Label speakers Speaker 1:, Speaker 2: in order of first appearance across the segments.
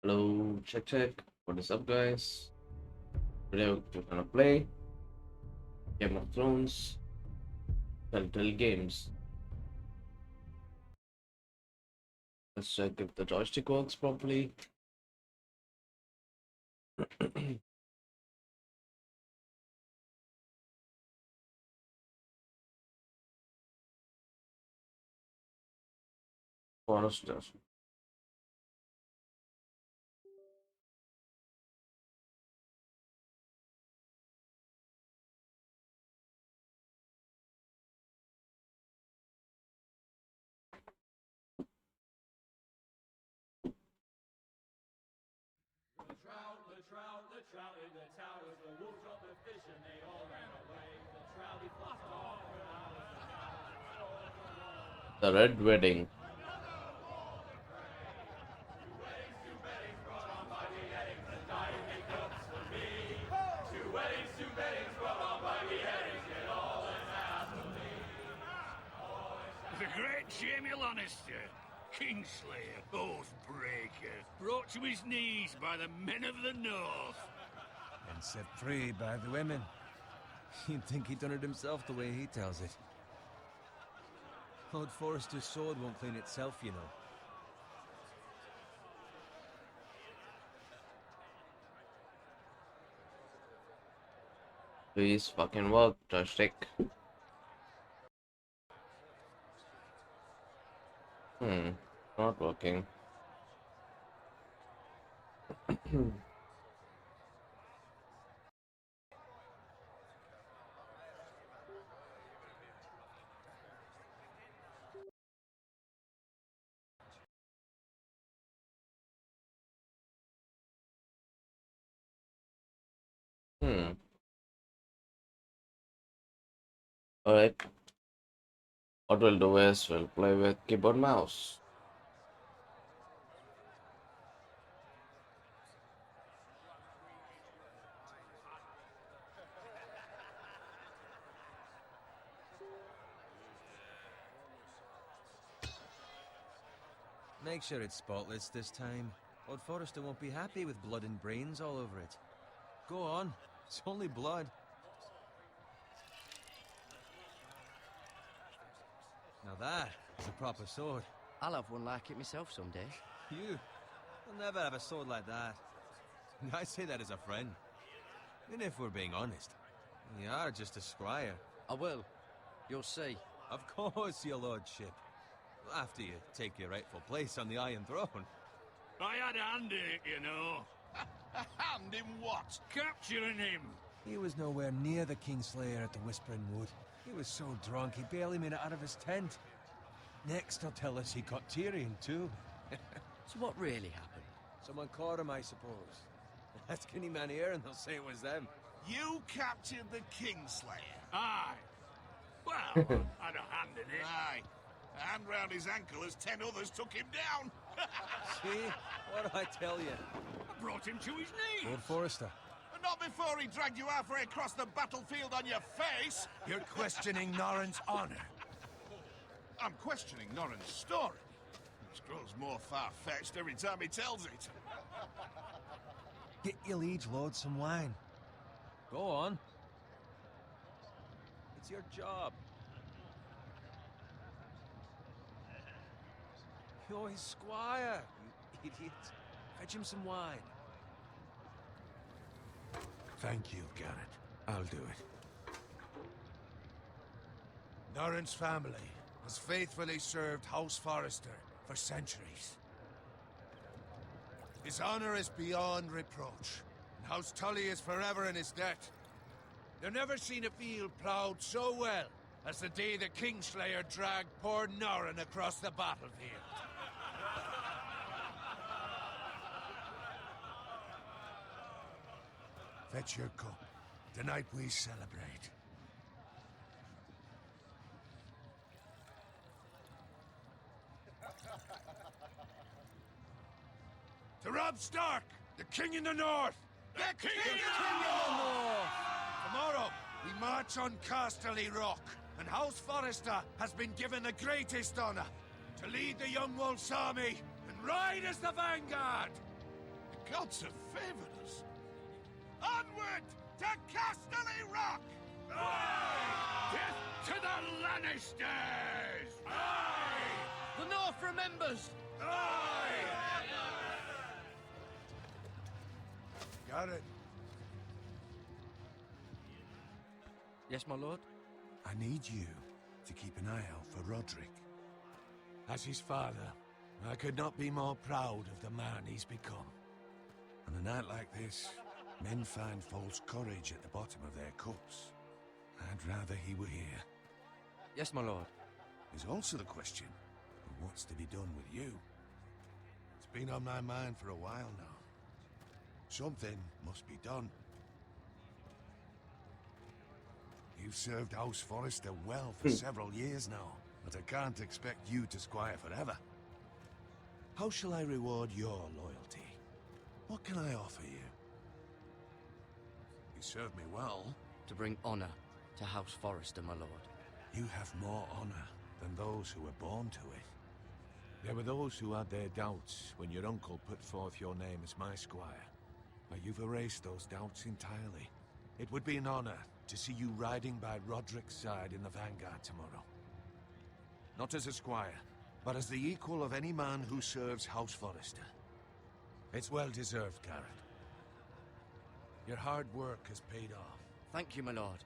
Speaker 1: Hello, check check. What is up, guys? Today we're gonna play Game of Thrones Telltale Games. Let's check if the joystick works properly. Forrester.
Speaker 2: The trout in the towers, the wolves dropped the fish and they all ran away. The trout he fluffed off for hours.
Speaker 1: The Red Wedding.
Speaker 3: The great Jaime Lannister, Kingslayer, Oathbreaker, brought to his knees by the men of the North.
Speaker 4: And set free by the women. You'd think he'd done it himself the way he tells it. Lord Forrester's sword won't clean itself, you know.
Speaker 1: Please fucking work, joystick. Not working. hmm. Alright. What we'll do is we'll play with keyboard mouse.
Speaker 4: Make sure it's spotless this time. Lord Forrester won't be happy with blood and brains all over it. Go on. It's only blood. Now that is a proper sword.
Speaker 5: I'll have one like it myself someday.
Speaker 4: You? You'll never have a sword like that. I say that as a friend. And if we're being honest, you are just a squire.
Speaker 5: I will. You'll see.
Speaker 4: Of course, your lordship. After you take your rightful place on the Iron Throne.
Speaker 3: I had a hand in it, you know.
Speaker 6: A hand in what?
Speaker 3: Capturing him.
Speaker 4: He was nowhere near the Kingslayer at the Whispering Wood. He was so drunk he barely made it out of his tent. Next he'll tell us he caught Tyrion too.
Speaker 5: So what really happened?
Speaker 4: Someone caught him, I suppose. Ask any man here and they'll say it was them.
Speaker 6: You captured the Kingslayer.
Speaker 3: Aye. Well, I had a hand in it.
Speaker 6: Aye. A hand round his ankle as 10 others took him down.
Speaker 4: See? What do I tell you?
Speaker 3: I brought him to his knees.
Speaker 4: Lord Forrester.
Speaker 6: But not before he dragged you halfway across the battlefield on your face.
Speaker 7: You're questioning Norrin's honor.
Speaker 6: I'm questioning Norrin's story. It grows more far-fetched every time he tells it.
Speaker 4: Get your liege lord some wine. Go on. It's your job. You're his squire, you idiot. Fetch him some wine.
Speaker 7: Thank you, Garrett. I'll do it. Norrin's family has faithfully served House Forrester for centuries. His honor is beyond reproach, and House Tully is forever in his debt. They've never seen a field plowed so well as the day the Kingslayer dragged poor Norrin across the battlefield. Fetch your cup. Tonight we celebrate. To Robb Stark, the King in the North!
Speaker 6: The King
Speaker 7: in the North! Tomorrow, we march on Casterly Rock, and House Forrester has been given the greatest honor to lead the Young Wolf's army and ride as the vanguard!
Speaker 6: gods have favored us. Onward to Casterly Rock!
Speaker 3: Death to the Lannisters!
Speaker 5: The North remembers!
Speaker 7: Got it.
Speaker 5: Yes, my lord?
Speaker 7: I need you to keep an eye out for Roderick. As his father, I could not be more proud of the man he's become. On a night like this, men find false courage at the bottom of their cups. I'd rather he were here.
Speaker 5: Yes, my lord.
Speaker 7: There's also the question of what's to be done with you. It's been on my mind for a while now. Something must be done. You've served House Forrester well for several years now, but I can't expect you to squire forever. How shall I reward your loyalty? What can I offer you? You served me well.
Speaker 5: To bring honor to House Forrester, my lord.
Speaker 7: You have more honor than those who were born to it. There were those who had their doubts when your uncle put forth your name as my squire. But you've erased those doubts entirely. It would be an honor to see you riding by Roderick's side in the vanguard tomorrow. Not as a squire, but as the equal of any man who serves House Forrester. It's well deserved, Garrett. Your hard work has paid off.
Speaker 5: Thank you, my lord.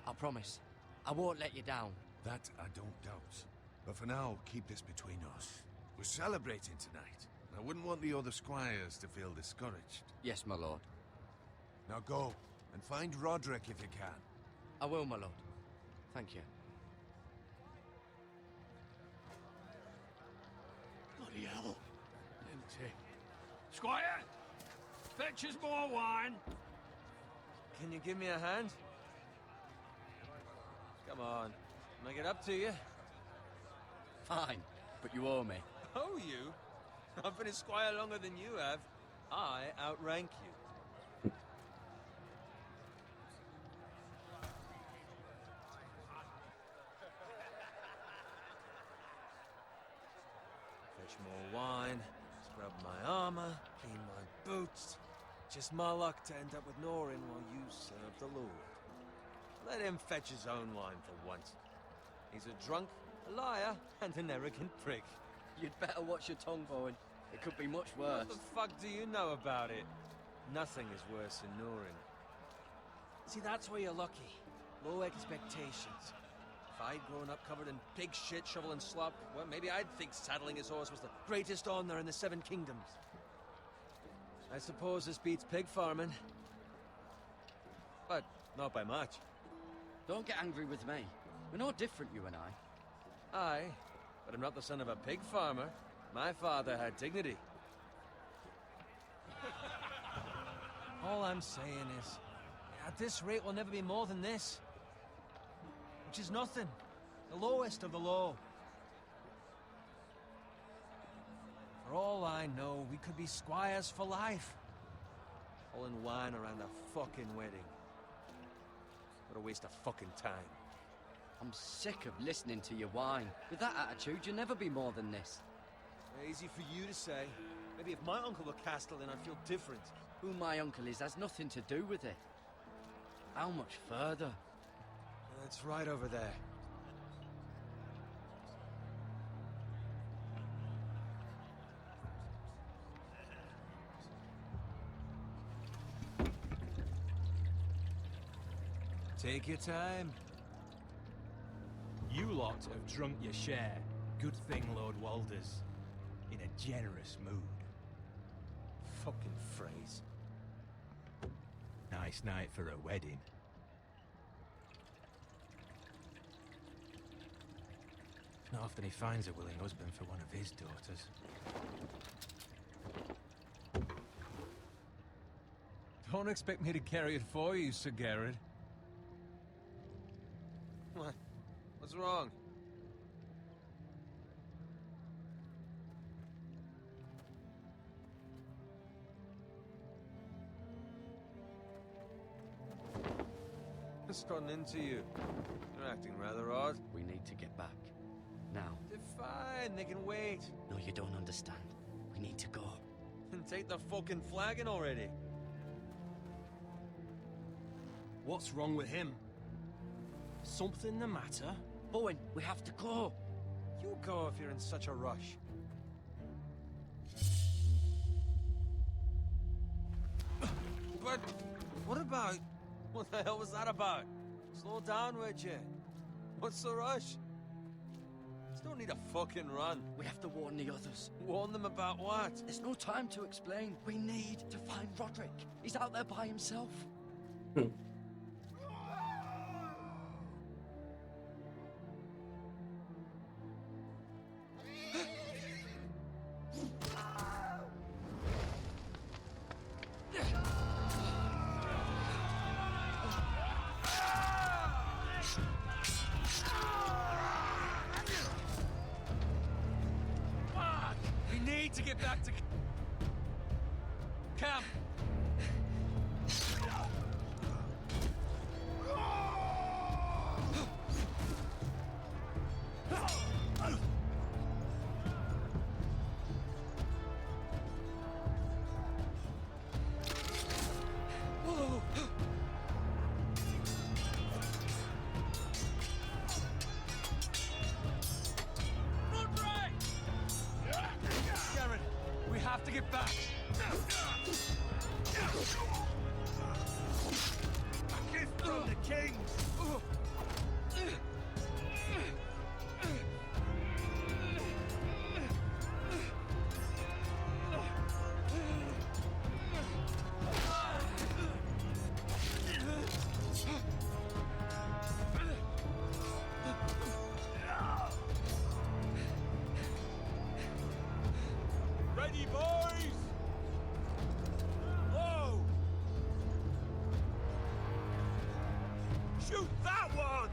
Speaker 5: I promise. I won't let you down.
Speaker 7: That I don't doubt. But for now, keep this between us. We're celebrating tonight. I wouldn't want the other squires to feel discouraged.
Speaker 5: Yes, my lord.
Speaker 7: Now go, and find Roderick if you can.
Speaker 5: I will, my lord. Thank you.
Speaker 3: Bloody hell. Empty. Squire! Fetch us more wine!
Speaker 4: Can you give me a hand? Come on. Make it up to you.
Speaker 5: Fine, but you owe me.
Speaker 4: Oh, you? I've been a squire longer than you have. I outrank you. Fetch more wine, scrub my armor, clean my boots. Just my luck to end up with Norin while you serve the Lord. Let him fetch his own wine for once. He's a drunk, a liar, and an arrogant prick.
Speaker 5: You'd better watch your tongue, Bowen. It could be much worse.
Speaker 4: What the fuck do you know about it? Nothing is worse than Norin. See, that's where you're lucky. Low expectations. If I'd grown up covered in pig shit, shovel and slop, well, maybe I'd think saddling his horse was the greatest honor in the Seven Kingdoms. I suppose this beats pig farming. But not by much.
Speaker 5: Don't get angry with me. We're no different, you and I.
Speaker 4: Aye, but I'm not the son of a pig farmer. My father had dignity. All I'm saying is, at this rate we'll never be more than this. Which is nothing. The lowest of the low. For all I know, we could be squires for life. Pulling wine around a fucking wedding. What a waste of fucking time.
Speaker 5: I'm sick of listening to your whine. With that attitude, you'll never be more than this.
Speaker 4: Easy for you to say. Maybe if my uncle were Castellan, I'd feel different.
Speaker 5: Who my uncle is has nothing to do with it. How much further?
Speaker 4: It's right over there. Take your time.
Speaker 8: You lot have drunk your share. Good thing Lord Walder's in a generous mood.
Speaker 4: Fucking phrase.
Speaker 8: Nice night for a wedding. Not often he finds a willing husband for one of his daughters.
Speaker 4: Don't expect me to carry it for you, Sir Garrett. What? What's wrong? What's gotten into you? You're acting rather odd.
Speaker 5: We need to get back. Now.
Speaker 4: They're fine, they can wait.
Speaker 5: No, you don't understand. We need to go.
Speaker 4: And take the fucking flagon already.
Speaker 8: What's wrong with him? Something the matter?
Speaker 5: Owen, we have to go.
Speaker 4: You go if you're in such a rush. But what about... What the hell was that about? Slow down, would you? What's the rush? Just don't need a fucking run.
Speaker 5: We have to warn the others.
Speaker 4: Warn them about what?
Speaker 5: There's no time to explain. We need to find Roderick. He's out there by himself.
Speaker 4: We need to get back to camp. Garrett, we have to get back. A gift from the king. Ready, boys! Whoa! Shoot that one!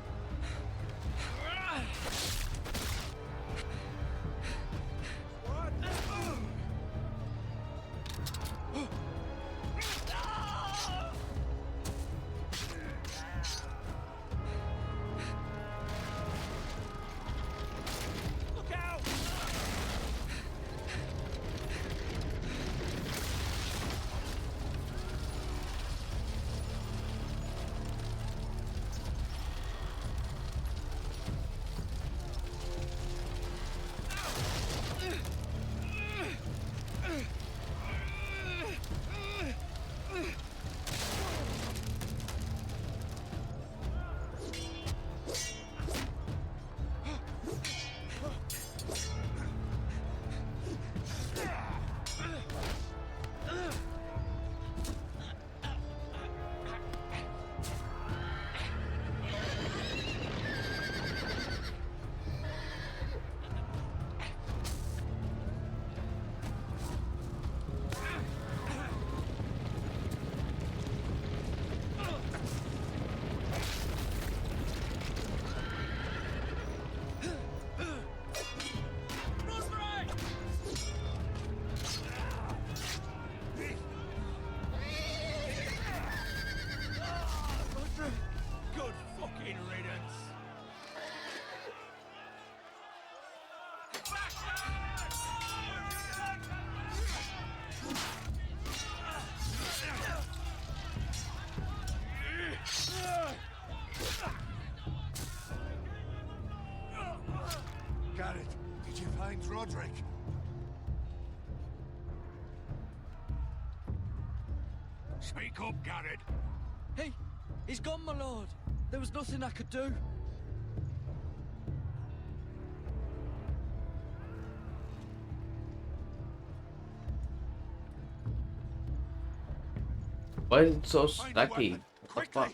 Speaker 4: What? Look out! Good fucking riddance.
Speaker 7: Garrett, did you find Roderick?
Speaker 3: Speak up, Garrett.
Speaker 5: Hey, he's gone, my lord. There was nothing I could do.
Speaker 1: Why is it so
Speaker 6: Find a
Speaker 1: stacky?
Speaker 6: weapon,
Speaker 1: What the
Speaker 6: quickly.
Speaker 1: fuck?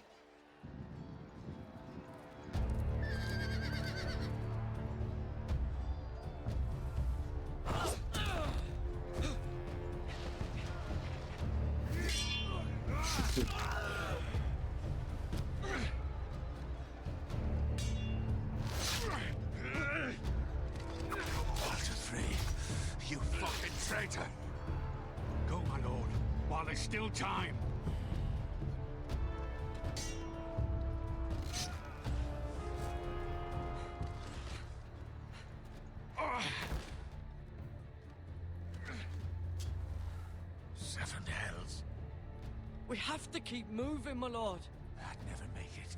Speaker 6: Walter Free, you fucking traitor!
Speaker 3: Go, my lord, while there's still time. Seven hells.
Speaker 5: We have to keep moving, my lord.
Speaker 7: I'd never make it.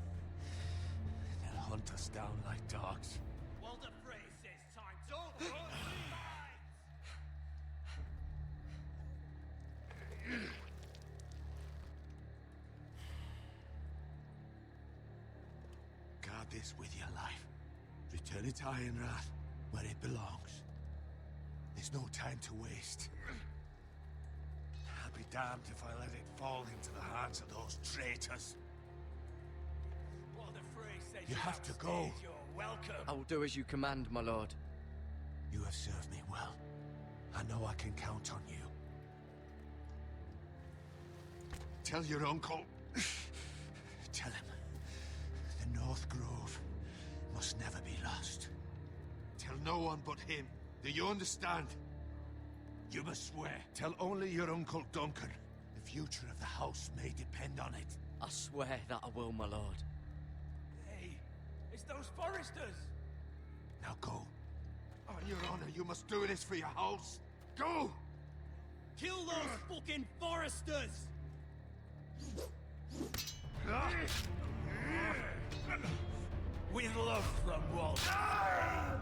Speaker 7: They'll hunt us down like dogs.
Speaker 2: Walder Frey says time. Don't run!
Speaker 7: Guard this with your life. Return it to Ironrath, where it belongs. There's no time to waste. I'll be damned if I let it fall into the hands of those traitors.
Speaker 2: Walder Frey says
Speaker 7: You have to go.
Speaker 2: You're welcome.
Speaker 5: I will do as you command, my lord.
Speaker 7: You have served me well. I know I can count on you. Tell your uncle. Tell him. The North Grove must never be lost. Tell no one but him. Do you understand? You must swear. Tell only your Uncle Duncan. The future of the house may depend on it.
Speaker 5: I swear that I will, my lord.
Speaker 2: Hey, it's those foresters.
Speaker 7: Now go. On your honor, you must do this for your house. Go!
Speaker 2: Kill those fucking foresters. With love from Walder.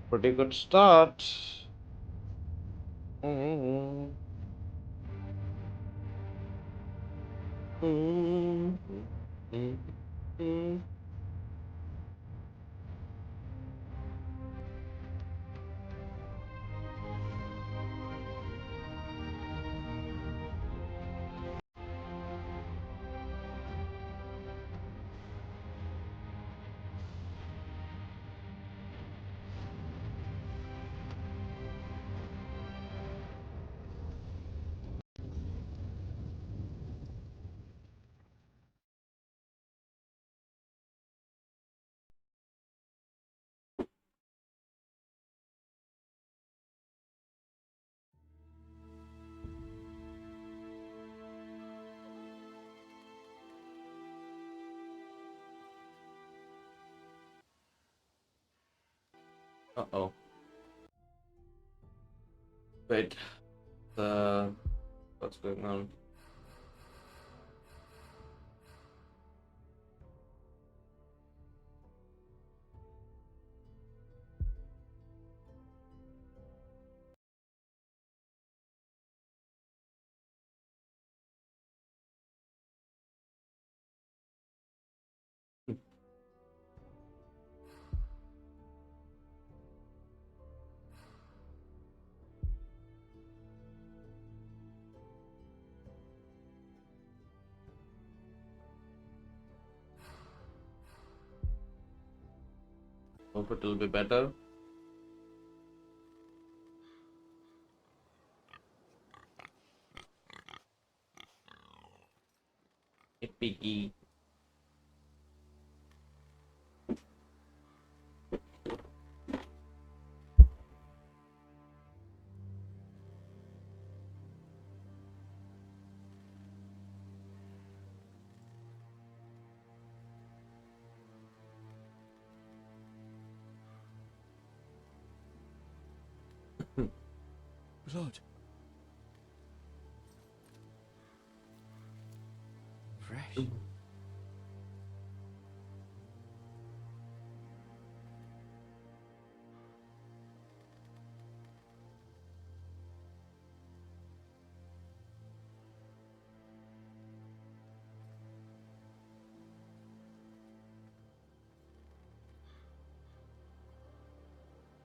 Speaker 1: Pretty good start. Mm-hmm. Mm-hmm. Mm-hmm. Uh-oh. Wait. What's going on? Hope it will be better. Hey, piggy.
Speaker 5: Blood. Fresh.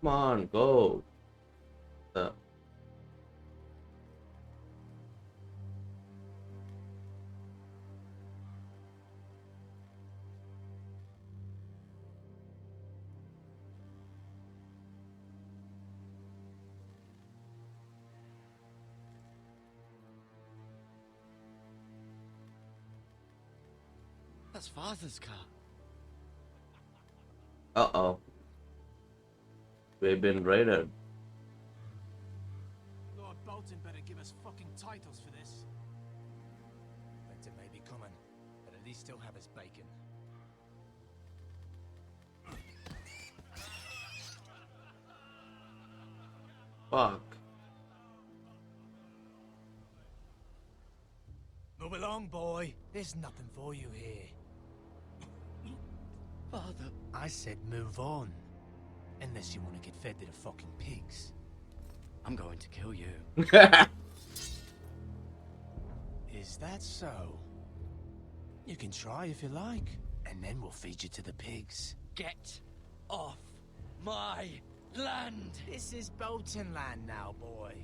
Speaker 1: Come on, go. The
Speaker 5: That's Father's car.
Speaker 1: Uh-oh. We've been raided.
Speaker 8: Lord Bolton better give us fucking titles for this. Winter may be coming, but at least still have his bacon.
Speaker 1: Fuck.
Speaker 8: Move along, boy. There's nothing for you here.
Speaker 5: Father.
Speaker 8: I said move on. Unless you want to get fed to the fucking pigs.
Speaker 5: I'm going to kill you.
Speaker 8: Is that so? You can try if you like, and then we'll feed you to the pigs.
Speaker 5: Get off my land!
Speaker 8: This is Bolton land now, boy.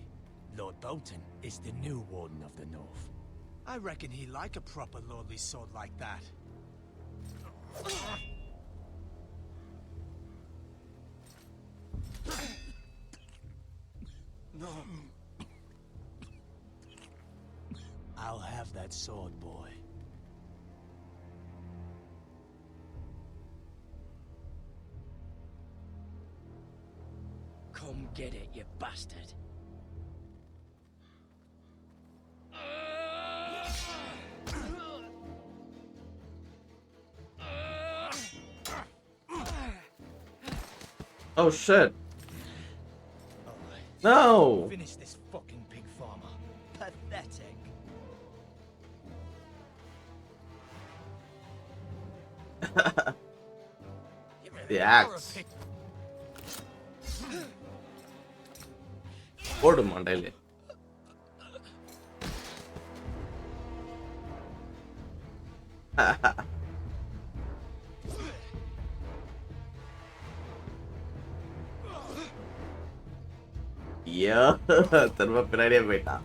Speaker 8: Lord Bolton is the new Warden of the North. I reckon he like a proper lordly sword like that.
Speaker 5: No.
Speaker 8: I'll have that sword, boy.
Speaker 5: Come get it, you bastard.
Speaker 1: Oh shit.
Speaker 8: Alright,
Speaker 1: No!
Speaker 8: finish this fucking pig farmer.
Speaker 5: Pathetic.
Speaker 1: The axe. Odu mandale. Yeah, திரும்ப பின்னாடியே போயிட்டான்.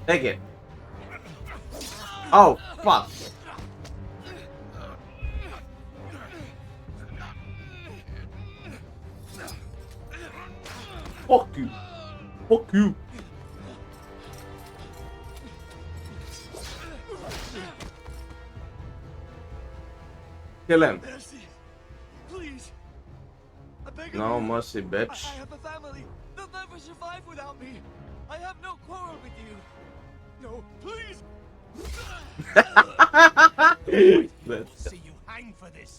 Speaker 1: Take it. Oh, fuck. Fuck you. Fuck you. Kill him.
Speaker 5: Mercy. Please. I beg of
Speaker 1: No
Speaker 5: you.
Speaker 1: mercy, bitch.
Speaker 5: I have a family. They'll never survive without me. I have no quarrel with you. No, please.
Speaker 8: See you hang for this.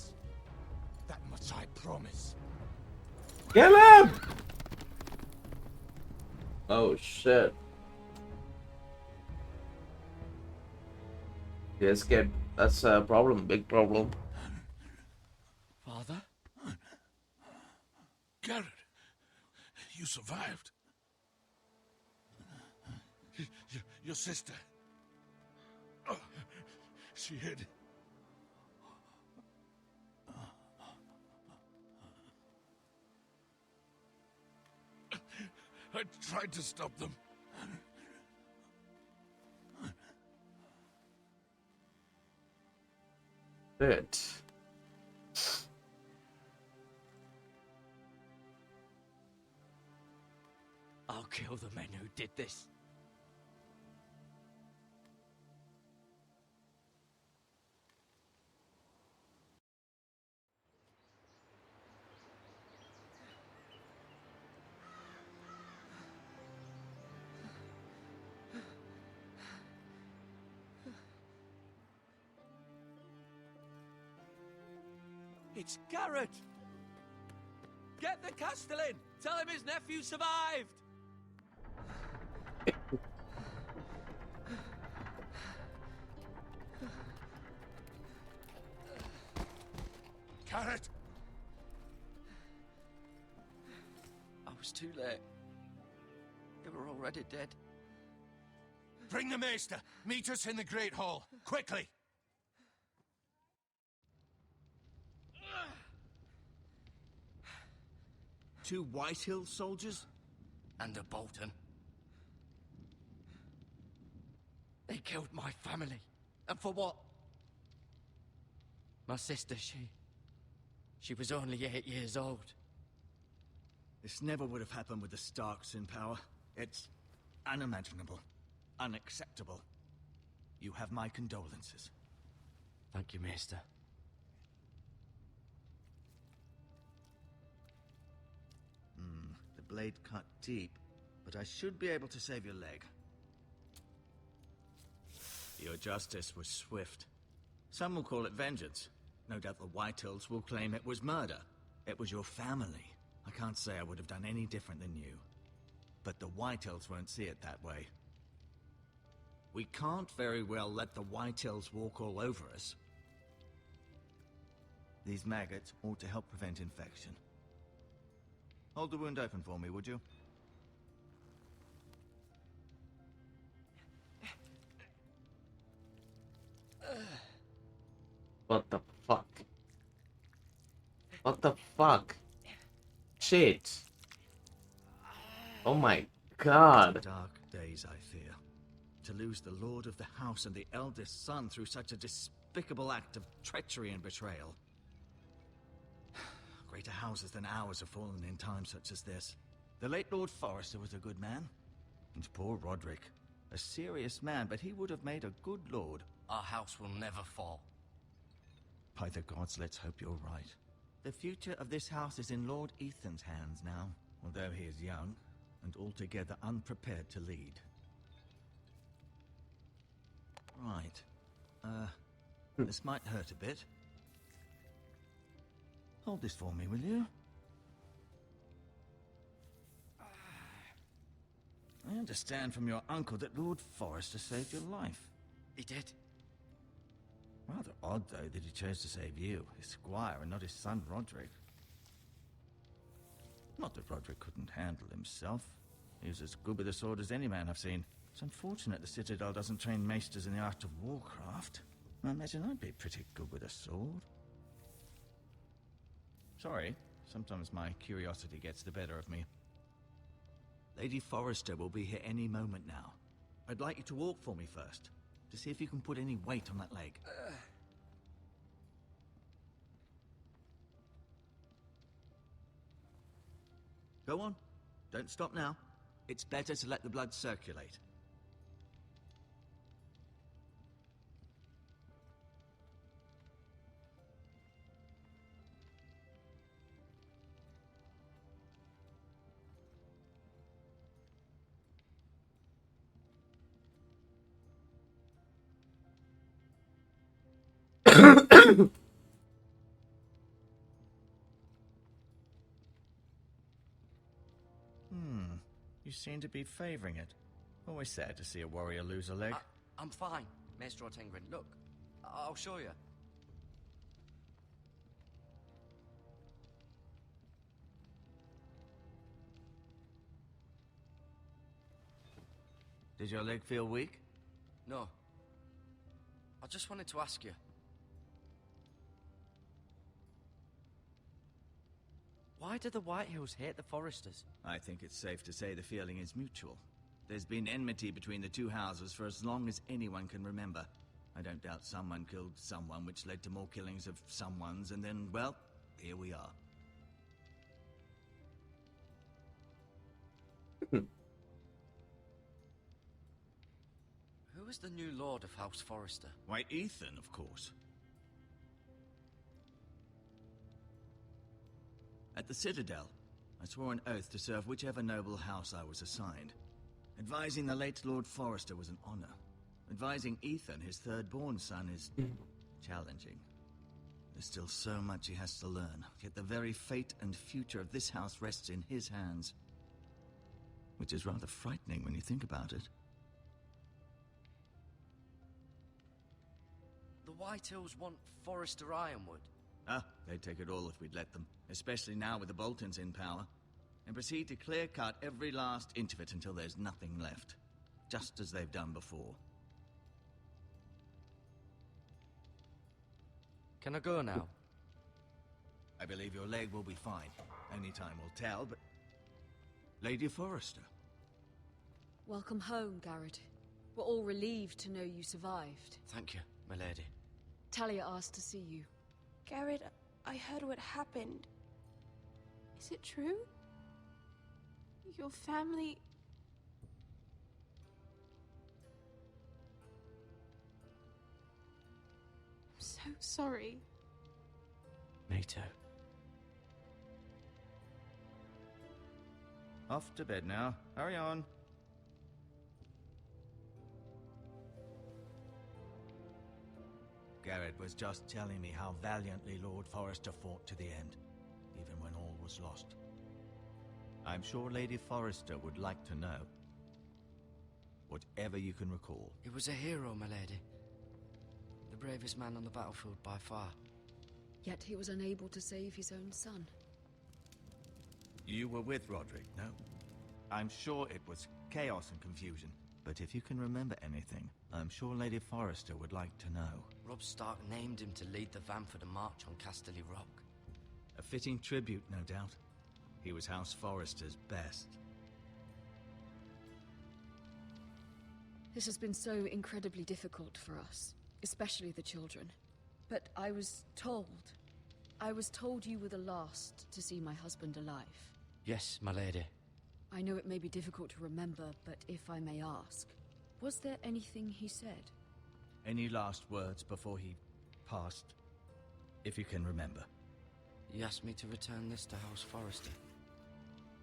Speaker 8: That much I promise.
Speaker 1: Kill him! Oh shit. He escaped. That's a problem, big problem.
Speaker 5: Father?
Speaker 6: Garrett, you survived. Your sister. Oh, she hid. I tried to stop them.
Speaker 1: Shit.
Speaker 5: I'll kill the men who did this. It's Garrett! Get the Castellan! Tell him his nephew survived!
Speaker 6: Garrett!
Speaker 5: I was too late. They were already dead.
Speaker 7: Bring the Maester. Meet us in the Great Hall. Quickly!
Speaker 9: Two Whitehill soldiers?
Speaker 5: And a Bolton. They killed my family. And for what? My sister, she was only 8 years old.
Speaker 9: This never would have happened with the Starks in power. It's unimaginable. Unacceptable. have my condolences.
Speaker 5: Thank you, Maester.
Speaker 9: The blade cut deep, but I should be able to save your leg. Your justice was swift. Some will call it vengeance. No doubt the Whitehills will claim it was murder. It was your family. I can't say I would have done any different than you. But the Whitehills won't see it that way. We can't very well let the Whitehills walk all over us. These maggots ought to help prevent infection. Hold the wound open for me, would you?
Speaker 1: What the fuck? What the fuck? Shit. Oh my god.
Speaker 9: Dark days, I fear. To lose the lord of the house and the eldest son through such a despicable act of treachery and betrayal. Greater houses than ours have fallen in times such as this. The late Lord Forrester was a good man. And poor Roderick. A serious man, but he would have made a good lord.
Speaker 5: Our house will never fall.
Speaker 9: By the gods, let's hope you're right. The future of this house is in Lord Ethan's hands now, although he is young and altogether unprepared to lead. Right. This might hurt a bit. Hold this for me, will you? I understand from your uncle that Lord Forrester saved your life.
Speaker 5: He did.
Speaker 9: Rather odd, though, that he chose to save you, his squire, and not his son Roderick. Not that Roderick couldn't handle himself. He was as good with a sword as any man I've seen. It's unfortunate the Citadel doesn't train maesters in the art of warcraft. I imagine I'd be pretty good with a sword. Sorry, sometimes my curiosity gets the better of me. Lady Forrester will be here any moment now. I'd like you to walk for me first, to see if you can put any weight on that leg. Go on. Don't stop now. It's better to let the blood circulate. You seem to be favoring it. Always sad to see a warrior lose a leg.
Speaker 5: I'm fine, Maester Ortengren. Look, I'll show you.
Speaker 9: Did your leg feel weak?
Speaker 5: No. I just wanted to ask you. Why do the Whitehills hate the Forresters?
Speaker 9: I think it's safe to say the feeling is mutual. There's been enmity between the two houses for as long as anyone can remember. I don't doubt someone killed someone, which led to more killings of someones, and then, well, here we are.
Speaker 5: Who is the new Lord of House Forrester?
Speaker 9: Why, Ethan, of course. At the Citadel, I swore an oath to serve whichever noble house I was assigned. Advising the late Lord Forrester was an honor. Advising Ethan, his third-born son, is challenging. There's still so much he has to learn, yet the very fate and future of this house rests in his hands. Which is rather frightening when you think about it.
Speaker 5: The Whitehills want Forrester Ironwood.
Speaker 9: They'd take it all if we'd let them, especially now with the Boltons in power, and proceed to clear-cut every last inch of it until there's nothing left, just as they've done before.
Speaker 5: Can I go now?
Speaker 9: I believe your leg will be fine. Only time will tell, but... Lady Forrester.
Speaker 10: Welcome home, Garrett. We're all relieved to know you survived.
Speaker 5: Thank you, my lady.
Speaker 10: Talia asked to see you.
Speaker 11: Garrett, I heard what happened. Is it true? Your family... so sorry.
Speaker 5: Me too.
Speaker 9: Off to bed now. Hurry on. Garrett was just telling me how valiantly Lord Forrester fought to the end, even when all was lost. I'm sure Lady Forrester would like to know. Whatever you can recall.
Speaker 5: He was a hero, my lady. The bravest man on the battlefield by far.
Speaker 10: Yet he was unable to save his own son.
Speaker 9: You were with Roderick, no? I'm sure it was chaos and confusion. But if you can remember anything, I'm sure Lady Forrester would like to know.
Speaker 5: Robb Stark named him to lead the van for the march on Casterly Rock.
Speaker 9: A fitting tribute, no doubt. He was House Forrester's best.
Speaker 10: This has been so incredibly difficult for us, especially the children. But I was told you were the last to see my husband alive.
Speaker 5: Yes, my lady.
Speaker 10: I know it may be difficult to remember, but if I may ask, was there anything he said?
Speaker 9: Any last words before he passed? If you can remember.
Speaker 5: He asked me to return this to House Forrester.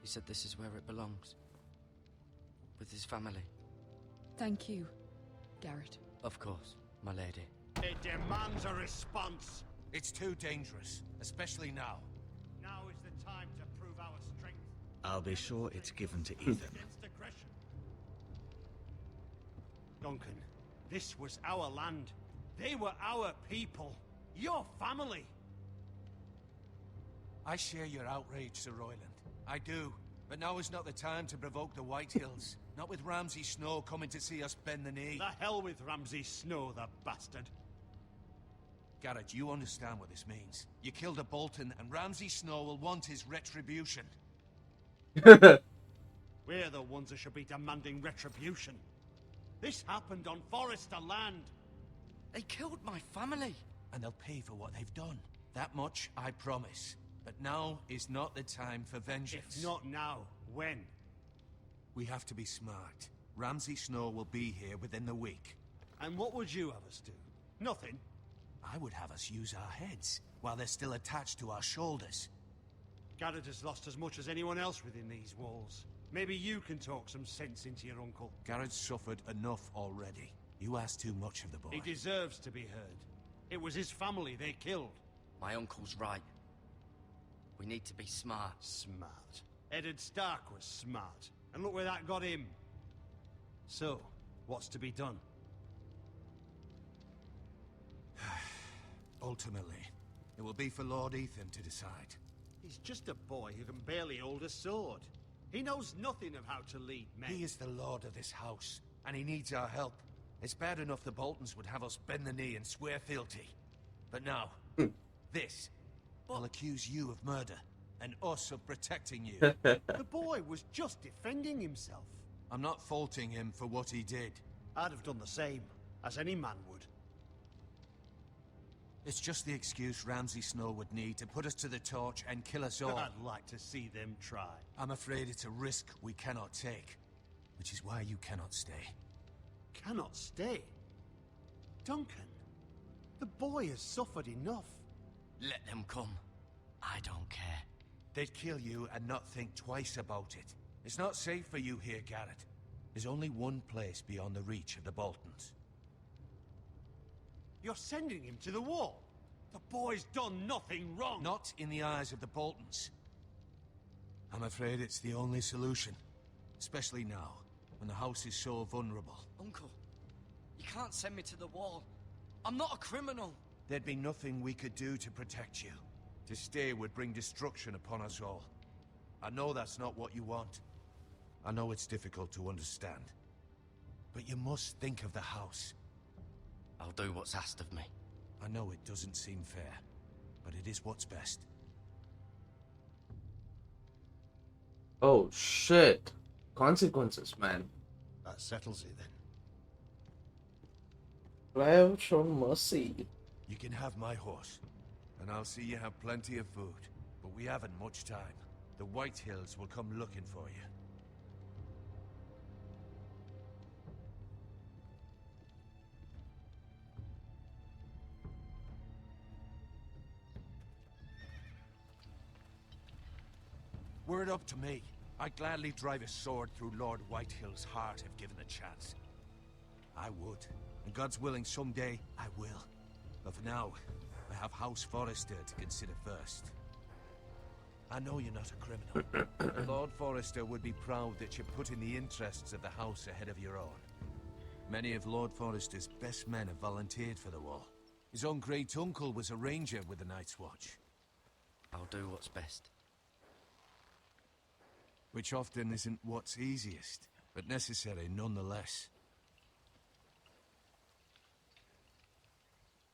Speaker 5: He said this is where it belongs. With his family.
Speaker 10: Thank you, Garrett.
Speaker 5: Of course, my lady.
Speaker 3: It demands a response.
Speaker 7: It's too dangerous, especially now.
Speaker 3: Now is the time to prove our strength.
Speaker 9: I'll be sure it's given to Ethan.
Speaker 3: Against aggression. Duncan, this was our land. They were our people. Your family.
Speaker 7: I share your outrage, Sir Royland. I do. But now is not the time to provoke the Whitehills. Not with Ramsay Snow coming to see us bend the knee.
Speaker 3: The hell with Ramsay Snow, the bastard.
Speaker 7: Garrett, you understand what this means. You killed a Bolton, and Ramsay Snow will want his retribution.
Speaker 3: We're the ones that should be demanding retribution. This happened on Forrester land.
Speaker 5: They killed my family.
Speaker 7: And they'll pay for what they've done. That much, I promise. But now is not the time for vengeance.
Speaker 3: If not now, when?
Speaker 7: We have to be smart. Ramsay Snow will be here within the week.
Speaker 3: And what would you have us do? Nothing.
Speaker 7: I would have us use our heads, while they're still attached to our shoulders.
Speaker 3: Garrett has lost as much as anyone else within these walls. Maybe you can talk some sense into your uncle.
Speaker 7: Garrett's suffered enough already. You ask too much of the boy.
Speaker 3: He deserves to be heard. It was his family they killed.
Speaker 5: My uncle's right. We need to be smart.
Speaker 3: Smart. Eddard Stark was smart. And look where that got him. So, what's to be done?
Speaker 7: Ultimately, it will be for Lord Ethan to decide.
Speaker 3: He's just a boy who can barely hold a sword. He knows nothing of how to lead men.
Speaker 7: He is the lord of this house, and he needs our help. It's bad enough the Boltons would have us bend the knee and swear fealty. But now, this. They'll accuse you of murder, and us of protecting you.
Speaker 3: The boy was just defending himself.
Speaker 7: I'm not faulting him for what he did.
Speaker 3: I'd have done the same, as any man would.
Speaker 7: It's just the excuse Ramsay Snow would need to put us to the torch and kill us all.
Speaker 3: I'd like to see them try.
Speaker 7: I'm afraid it's a risk we cannot take, which is why you cannot stay.
Speaker 3: Cannot stay? Duncan, the boy has suffered enough.
Speaker 5: Let them come. I don't care.
Speaker 7: They'd kill you and not think twice about it. It's not safe for you here, Garrett. There's only one place beyond the reach of the Boltons.
Speaker 3: You're sending him to the wall. The boy's done nothing wrong.
Speaker 7: Not in the eyes of the Boltons. I'm afraid it's the only solution. Especially now, when the house is so vulnerable.
Speaker 5: Uncle, you can't send me to the wall. I'm not a criminal.
Speaker 7: There'd be nothing we could do to protect you. To stay would bring destruction upon us all. I know that's not what you want. I know it's difficult to understand. But you must think of the house.
Speaker 5: I'll do what's asked of me.
Speaker 7: I know it doesn't seem fair, but it is what's best.
Speaker 1: Oh shit. Consequences, man.
Speaker 7: That settles it then.
Speaker 1: I have shown mercy.
Speaker 7: You can have my horse, and I'll see you have plenty of food. But we haven't much time. The Whitehills will come looking for you. Were it up to me, I'd gladly drive a sword through Lord Whitehill's heart if given the chance. I would. And God's willing, someday I will. But for now, I have House Forrester to consider first. I know you're not a criminal. But Lord Forrester would be proud that you're putting the interests of the house ahead of your own. Many of Lord Forrester's best men have volunteered for the war. His own great-uncle was a ranger with the Night's Watch.
Speaker 5: I'll do what's best.
Speaker 7: Which often isn't what's easiest, but necessary nonetheless.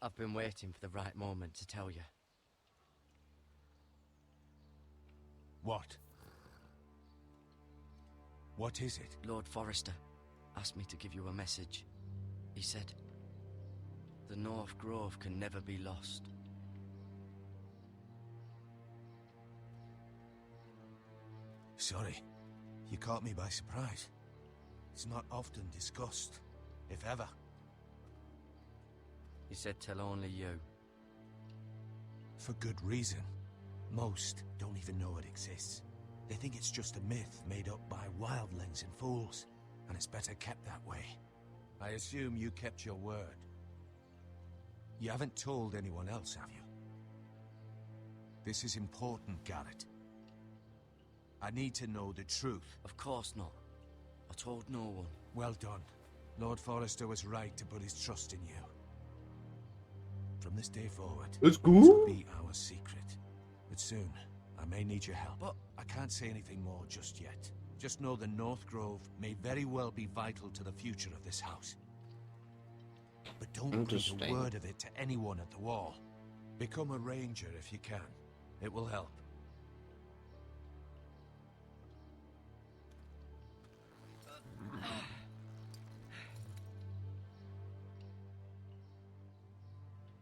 Speaker 5: I've been waiting for the right moment to tell you.
Speaker 7: What? What is it?
Speaker 5: Lord Forrester asked me to give you a message. He said, the North Grove can never be lost.
Speaker 7: Sorry, you caught me by surprise. It's not often discussed, if ever.
Speaker 5: He said tell only you.
Speaker 7: For good reason. Most don't even know it exists. They think it's just a myth made up by wildlings and fools, and it's better kept that way. I assume you kept your word. You haven't told anyone else, have you? This is important, Garrett. I need to know the truth.
Speaker 5: Of course not. I told no one.
Speaker 7: Well done. Lord Forrester was right to put his trust in you. From this day forward,
Speaker 1: Let's go.
Speaker 7: this will be our secret. But soon, I may need your help. But I can't say anything more just yet. Just know the North Grove may very well be vital to the future of this house. But don't breathe a word of it to anyone at the wall. Become a ranger if you can. It will help.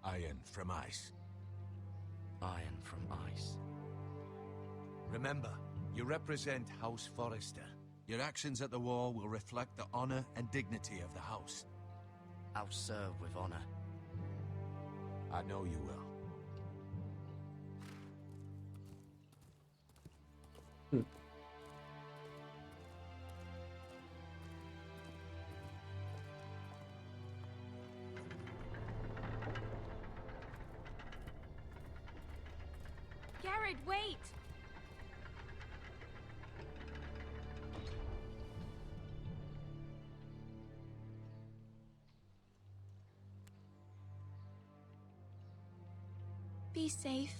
Speaker 7: Iron from ice.
Speaker 5: Iron from ice.
Speaker 7: Remember, you represent House Forrester. Your actions at the war will reflect the honor and dignity of the house.
Speaker 5: I'll serve with honor.
Speaker 7: I know you will.
Speaker 11: Garrett, wait! Be safe.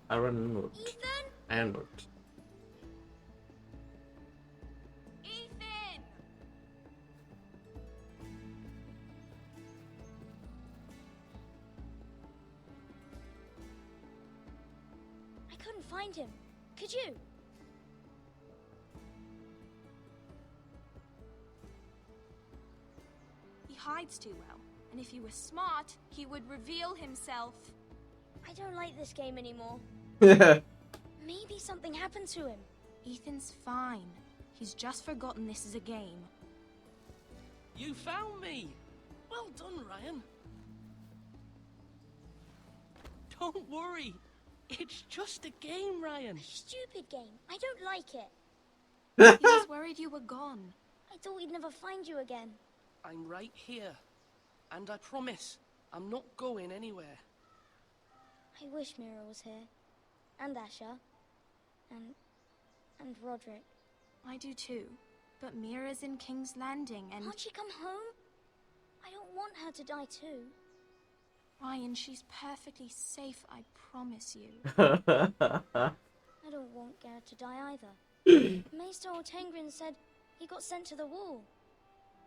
Speaker 1: Ironwood.
Speaker 11: Ethan?
Speaker 1: Ironwood.
Speaker 11: Ethan!
Speaker 12: I couldn't find him. Could you?
Speaker 11: He hides too well, and if he was smart, he would reveal himself.
Speaker 12: I don't like this game anymore. Maybe something happened to him.
Speaker 11: Ethan's fine. He's just forgotten this is a game.
Speaker 13: You found me! Well done, Ryan. Don't worry. It's just a game, Ryan.
Speaker 12: A stupid game. I don't like it.
Speaker 11: He was worried you were gone.
Speaker 12: I thought we'd never find you again.
Speaker 13: I'm right here. And I promise, I'm not going anywhere.
Speaker 12: I wish Mira was here. And Asher. And Roderick.
Speaker 11: I do too. But Mira's in King's Landing and...
Speaker 12: Can't she come home? I don't want her to die too.
Speaker 11: Ryan, she's perfectly safe, I promise you.
Speaker 12: I don't want Garrett to die either. Maester Ortengrin said he got sent to the wall.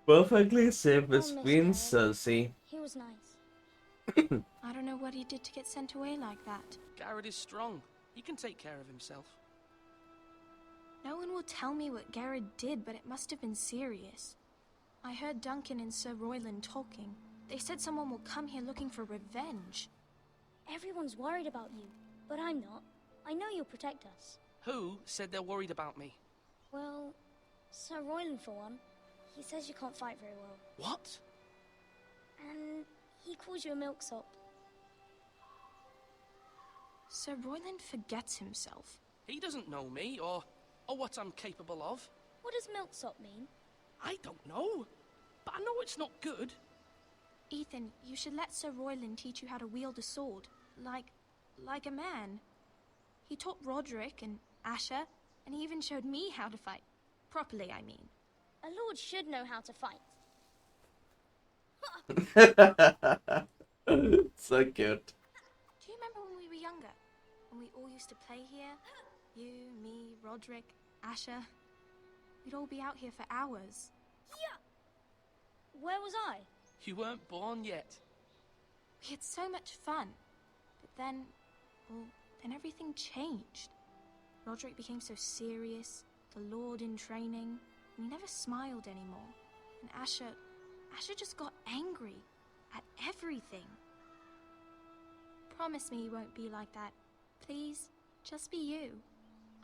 Speaker 1: Perfectly safe with
Speaker 12: I'll miss
Speaker 1: Queen
Speaker 12: Garrett.
Speaker 1: Cersei.
Speaker 12: He was nice.
Speaker 11: I don't know what he did to get sent away like that.
Speaker 13: Garrett is strong. He can take care of himself.
Speaker 11: No one will tell me what Garrett did, but it must have been serious. I heard Duncan and Sir Royland talking. They said someone will come here looking for revenge.
Speaker 12: Everyone's worried about you, but I'm not. I know you'll protect us.
Speaker 13: Who said they're worried about me?
Speaker 12: Well, Sir Royland for one. He says you can't fight very well.
Speaker 13: What?
Speaker 12: And he calls you a milksop.
Speaker 11: Sir Royland forgets himself.
Speaker 13: He doesn't know me, or what I'm capable of.
Speaker 12: What does milksop mean?
Speaker 13: I don't know, but I know it's not good.
Speaker 11: Ethan, you should let Sir Royland teach you how to wield a sword. Like a man. He taught Roderick and Asher, and he even showed me how to fight. Properly, I mean.
Speaker 12: A lord should know how to fight.
Speaker 1: So cute.
Speaker 11: Do you remember when we were younger? When we all used to play here? You, me, Roderick, Asher. We'd all be out here for hours.
Speaker 12: Yeah. Where was I?
Speaker 13: You weren't born yet.
Speaker 11: We had so much fun. But then, well, then everything changed. Roderick became so serious, the Lord in training, and he never smiled anymore. And Asher just got angry at everything. Promise me you won't be like that. Please, just be you.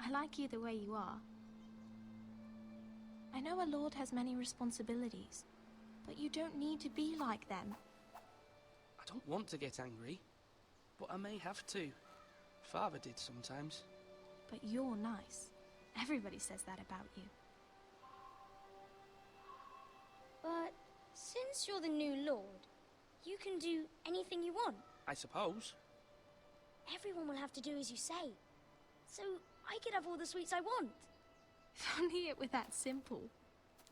Speaker 11: I like you the way you are. I know a lord has many responsibilities, but you don't need to be like them.
Speaker 13: I don't want to get angry, but I may have to. Father did sometimes.
Speaker 11: But you're nice. Everybody says that about you.
Speaker 12: But since you're the new lord, you can do anything you want.
Speaker 13: I suppose.
Speaker 12: Everyone will have to do as you say. So I could have all the sweets I want.
Speaker 11: If only it were that simple.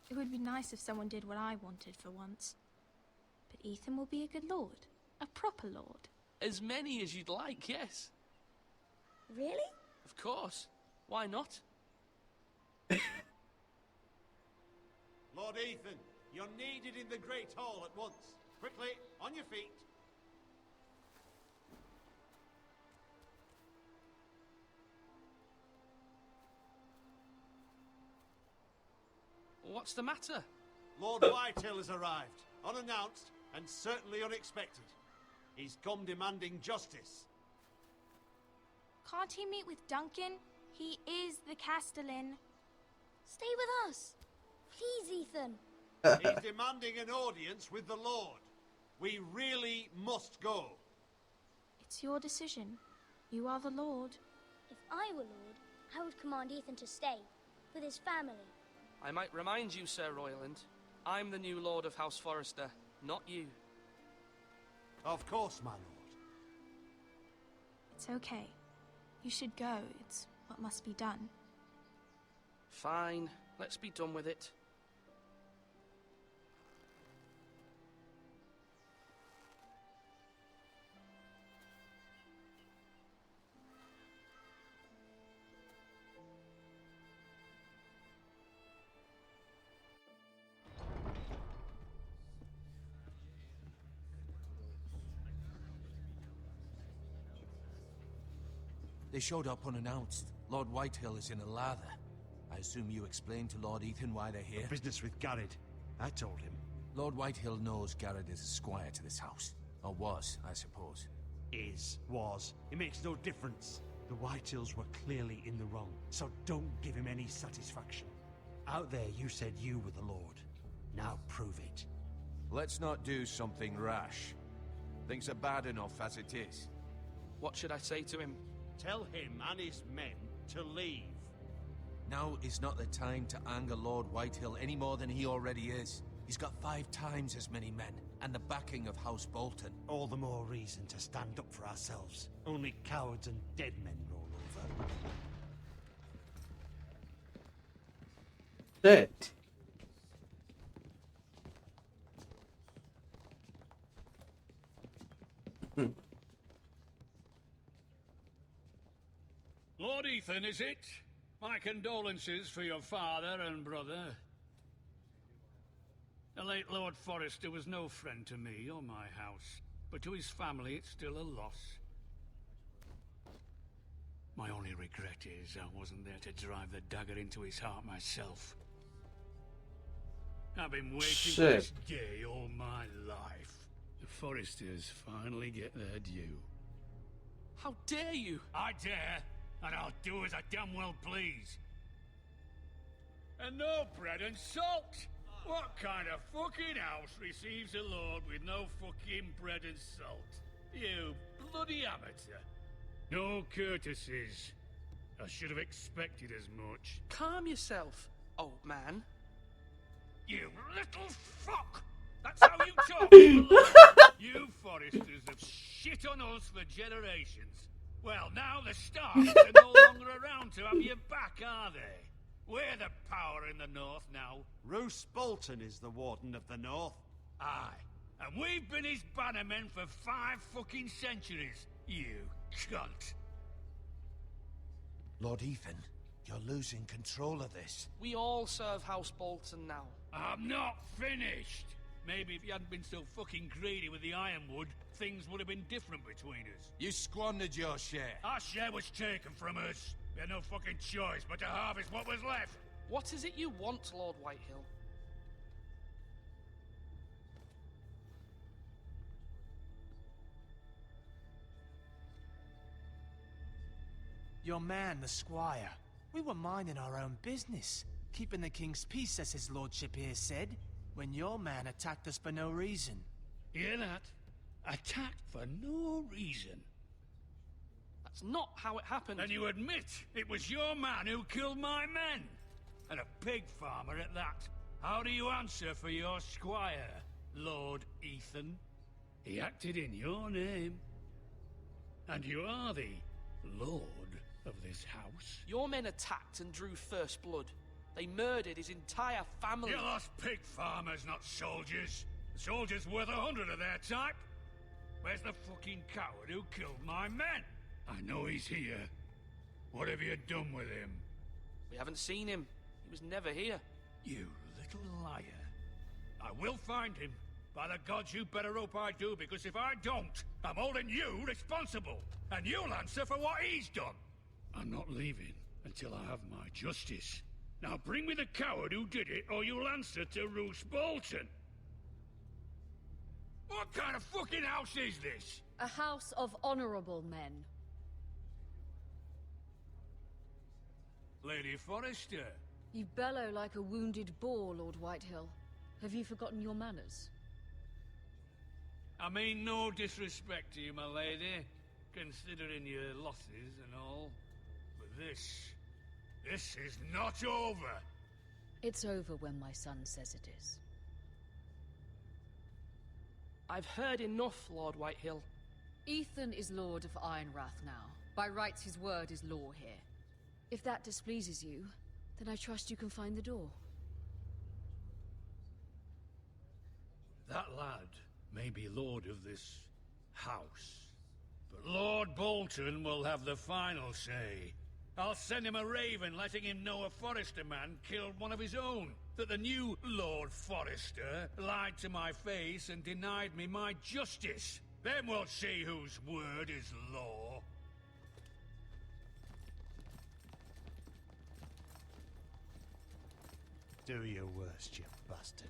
Speaker 11: It would be nice if someone did what I wanted for once. But Ethan will be a good lord. A proper lord.
Speaker 13: As many as you'd like, yes.
Speaker 12: Really?
Speaker 13: Of course. Why not?
Speaker 2: Lord Ethan, you're needed in the Great Hall at once. Quickly, on your feet.
Speaker 13: What's the matter?
Speaker 2: Lord Whitehill has arrived, unannounced and certainly unexpected. He's come demanding justice.
Speaker 11: Can't he meet with Duncan? He is the Castellan.
Speaker 12: Stay with us. Please, Ethan.
Speaker 2: He's demanding an audience with the Lord. We really must go.
Speaker 11: It's your decision. You are the Lord.
Speaker 12: If I were lord, I would command Ethan to stay, with his family.
Speaker 13: I might remind you, Sir Royland, I'm the new Lord of House Forrester, not you.
Speaker 2: Of course, my lord.
Speaker 11: It's okay. You should go. It's what must be done.
Speaker 13: Fine, let's be done with it.
Speaker 7: They showed up unannounced. Lord Whitehill is in a lather. I assume you explained to Lord Ethan why they're here?
Speaker 2: Business with Garrett. I told him.
Speaker 7: Lord Whitehill knows Garrett is a squire to this house. Or was, I suppose.
Speaker 14: Was. It makes no difference. The Whitehills were clearly in the wrong, so don't give him any satisfaction. Out there you said you were the Lord. Now prove it.
Speaker 7: Let's not do something rash. Things are bad enough as it is.
Speaker 13: What should I say to him?
Speaker 2: Tell him and his men to leave.
Speaker 7: Now is not the time to anger Lord Whitehill any more than he already is. He's got 5 times as many men, and the backing of House Bolton.
Speaker 14: All the more reason to stand up for ourselves. Only cowards and dead men roll over.
Speaker 1: Shit.
Speaker 3: Lord Ethan, is it? My condolences for your father and brother. The late Lord Forrester was no friend to me or my house, but to his family it's still a loss. My only regret is I wasn't there to drive the dagger into his heart myself. I've been waiting for this day all my life. The Forresters finally get their due.
Speaker 13: How dare you?
Speaker 3: I dare, and I'll do as I damn well please. And no bread and salt! What kind of fucking house receives a lord with no fucking bread and salt? You bloody amateur. No courtesies. I should have expected as much.
Speaker 13: Calm yourself, old man.
Speaker 3: You little fuck! That's how you talk! You Forresters have shit on us for generations. Well, now the Starks are no longer around to have your back, are they? We're the power in the north now.
Speaker 2: Roose Bolton is the Warden of the North.
Speaker 3: Aye. And we've been his bannermen for 5 fucking centuries, you cunt.
Speaker 7: Lord Ethan, you're losing control of this.
Speaker 13: We all serve House Bolton now.
Speaker 3: I'm not finished. Maybe if you hadn't been so fucking greedy with the ironwood, things would have been different between us.
Speaker 7: You squandered your share.
Speaker 3: Our share was taken from us. We had no fucking choice but to harvest what was left.
Speaker 13: What is it you want, Lord Whitehill?
Speaker 8: Your man, the squire. We were minding our own business, keeping the king's peace, as his lordship here said, when your man attacked us for no reason.
Speaker 3: Hear that? Attacked for no reason.
Speaker 13: That's not how it happened.
Speaker 3: And you admit it was your man who killed my men? And a pig farmer at that. How do you answer for your squire, Lord Ethan? He acted in your name. And you are the lord of this house.
Speaker 13: Your men attacked and drew first blood. They murdered his entire family.
Speaker 3: You lost pig farmers, not soldiers. The soldiers worth 100 of their type. Where's the fucking coward who killed my men? I know he's here. What have you done with him?
Speaker 13: We haven't seen him. He was never here.
Speaker 3: You little liar. I will find him. By the gods, you better hope I do, because if I don't, I'm holding you responsible. And you'll answer for what he's done. I'm not leaving until I have my justice. Now bring me the coward who did it, or you'll answer to Roose Bolton. What kind of fucking house is this?
Speaker 10: A house of honorable men.
Speaker 3: Lady Forrester.
Speaker 10: You bellow like a wounded boar, Lord Whitehill. Have you forgotten your manners?
Speaker 3: I mean no disrespect to you, my lady, considering your losses and all. But this is not over.
Speaker 10: It's over when my son says it is.
Speaker 13: I've heard enough, Lord Whitehill.
Speaker 10: Ethan is Lord of Ironrath now. By rights, his word is law here. If that displeases you, then I trust you can find the door.
Speaker 3: That lad may be lord of this house, but Lord Bolton will have the final say. I'll send him a raven letting him know a Forrester man killed one of his own. That the new Lord Forrester lied to my face and denied me my justice. Then we'll see whose word is law.
Speaker 2: Do your worst, you bastard.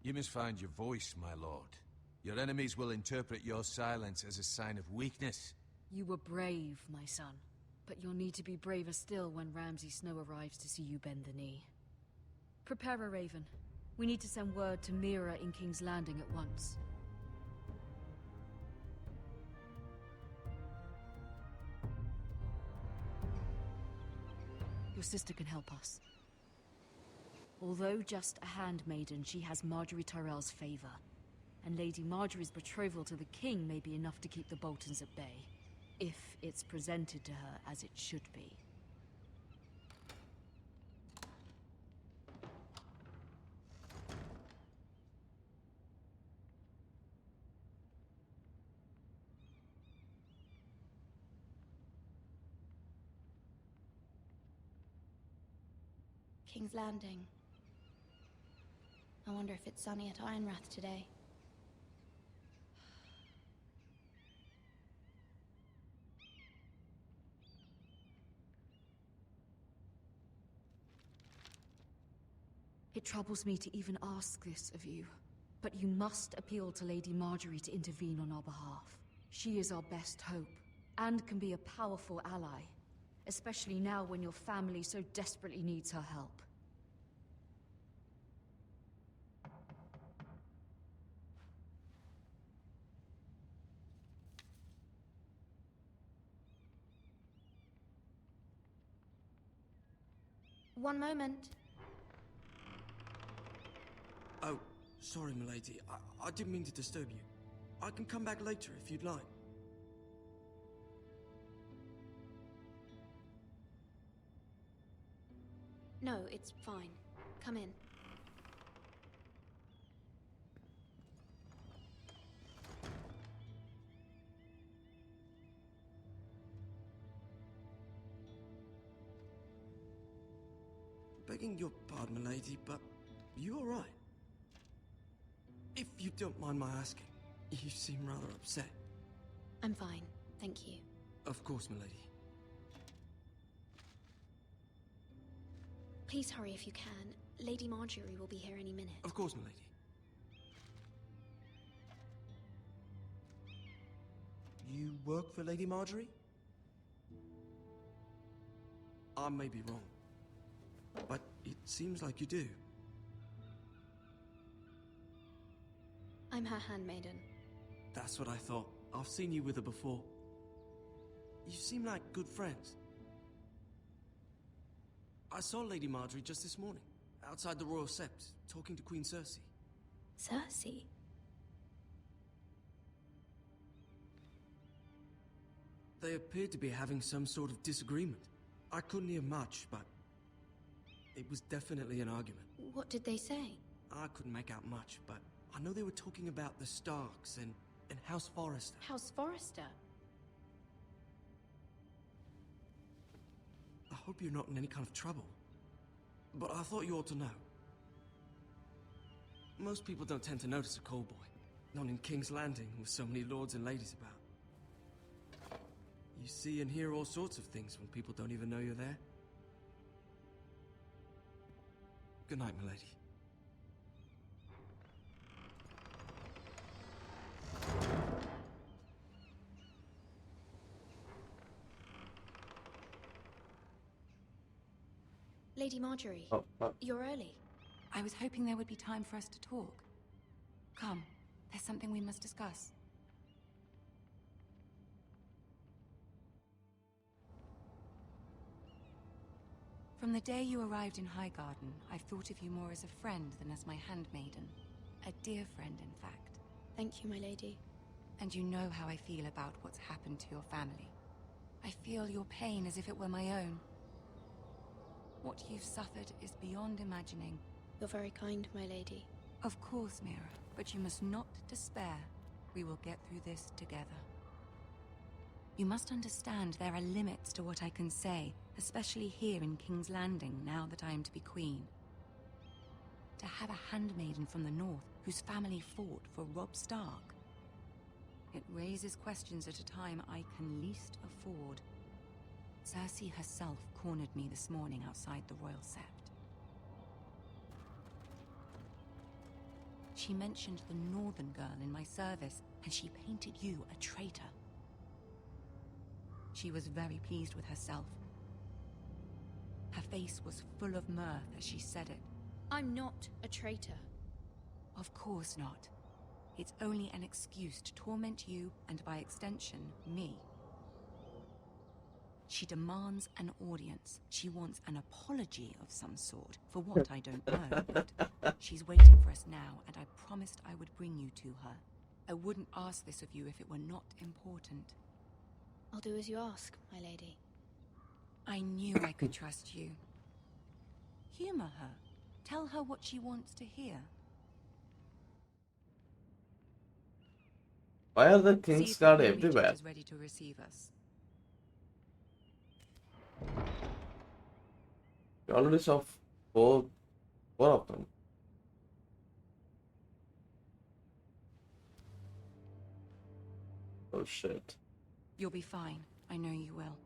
Speaker 7: You must find your voice, my lord. Your enemies will interpret your silence as a sign of weakness.
Speaker 10: You were brave, my son. But you'll need to be braver still when Ramsay Snow arrives to see you bend the knee. Prepare a raven. We need to send word to Mira in King's Landing at once. Your sister can help us. Although just a handmaiden, she has Marjorie Tyrell's favor. And Lady Marjorie's betrothal to the king may be enough to keep the Boltons at bay. If it's presented to her as it should be.
Speaker 11: King's Landing. I wonder if it's sunny at Ironrath today.
Speaker 10: It troubles me to even ask this of you, but you must appeal to Lady Marjorie to intervene on our behalf. She is our best hope, and can be a powerful ally, especially now when your family so desperately needs her help.
Speaker 11: One moment.
Speaker 15: Oh, sorry, milady. I didn't mean to disturb you. I can come back later if you'd like.
Speaker 11: No, it's fine. Come in.
Speaker 15: Begging your pardon, milady, but you all right? If you don't mind my asking, you seem rather upset.
Speaker 11: I'm fine, thank you.
Speaker 15: Of course, milady.
Speaker 11: Please hurry if you can. Lady Marjorie will be here any minute.
Speaker 15: Of course, milady. You work for Lady Marjorie? I may be wrong, but it seems like you do.
Speaker 11: I'm her handmaiden.
Speaker 15: That's what I thought. I've seen you with her before. You seem like good friends. I saw Lady Marjorie just this morning, outside the Royal Sept, talking to Queen Cersei.
Speaker 11: Cersei?
Speaker 15: They appeared to be having some sort of disagreement. I couldn't hear much, but it was definitely an argument.
Speaker 11: What did they say?
Speaker 15: I couldn't make out much, but I know they were talking about the Starks and House Forrester.
Speaker 11: House Forrester?
Speaker 15: I hope you're not in any kind of trouble, but I thought you ought to know. Most people don't tend to notice a call boy, not in King's Landing with so many lords and ladies about. You see and hear all sorts of things when people don't even know you're there. Good night, milady.
Speaker 11: Lady Marjorie, you're early.
Speaker 16: I was hoping there would be time for us to talk. Come, there's something we must discuss. From the day you arrived in Highgarden, I've thought of you more as a friend than as my handmaiden. A dear friend, in fact.
Speaker 11: Thank you, my lady.
Speaker 16: And you know how I feel about what's happened to your family. I feel your pain as if it were my own. What you've suffered is beyond imagining.
Speaker 11: You're very kind, my lady.
Speaker 16: Of course, Mira, but you must not despair. We will get through this together. You must understand there are limits to what I can say, especially here in King's Landing, now that I am to be queen. To have a handmaiden from the north whose family fought for Robb Stark. It raises questions at a time I can least afford. Cersei herself cornered me this morning outside the Royal Sept. She mentioned the northern girl in my service, and she painted you a traitor. She was very pleased with herself. Her face was full of mirth as she said it.
Speaker 11: I'm not a traitor.
Speaker 16: Of course not. It's only an excuse to torment you, and by extension, me. She demands an audience. She wants an apology of some sort. For what, I don't know, but she's waiting for us now, and I promised I would bring you to her. I wouldn't ask this of you if it were not important.
Speaker 11: I'll do as you ask, my lady.
Speaker 16: I knew I could trust you. Humor her. Tell her what she wants to hear.
Speaker 1: Why are the Kingsguard everywhere?
Speaker 16: Is ready to receive us.
Speaker 1: You already saw Four of them. Oh shit.
Speaker 16: You'll be fine. I know you will.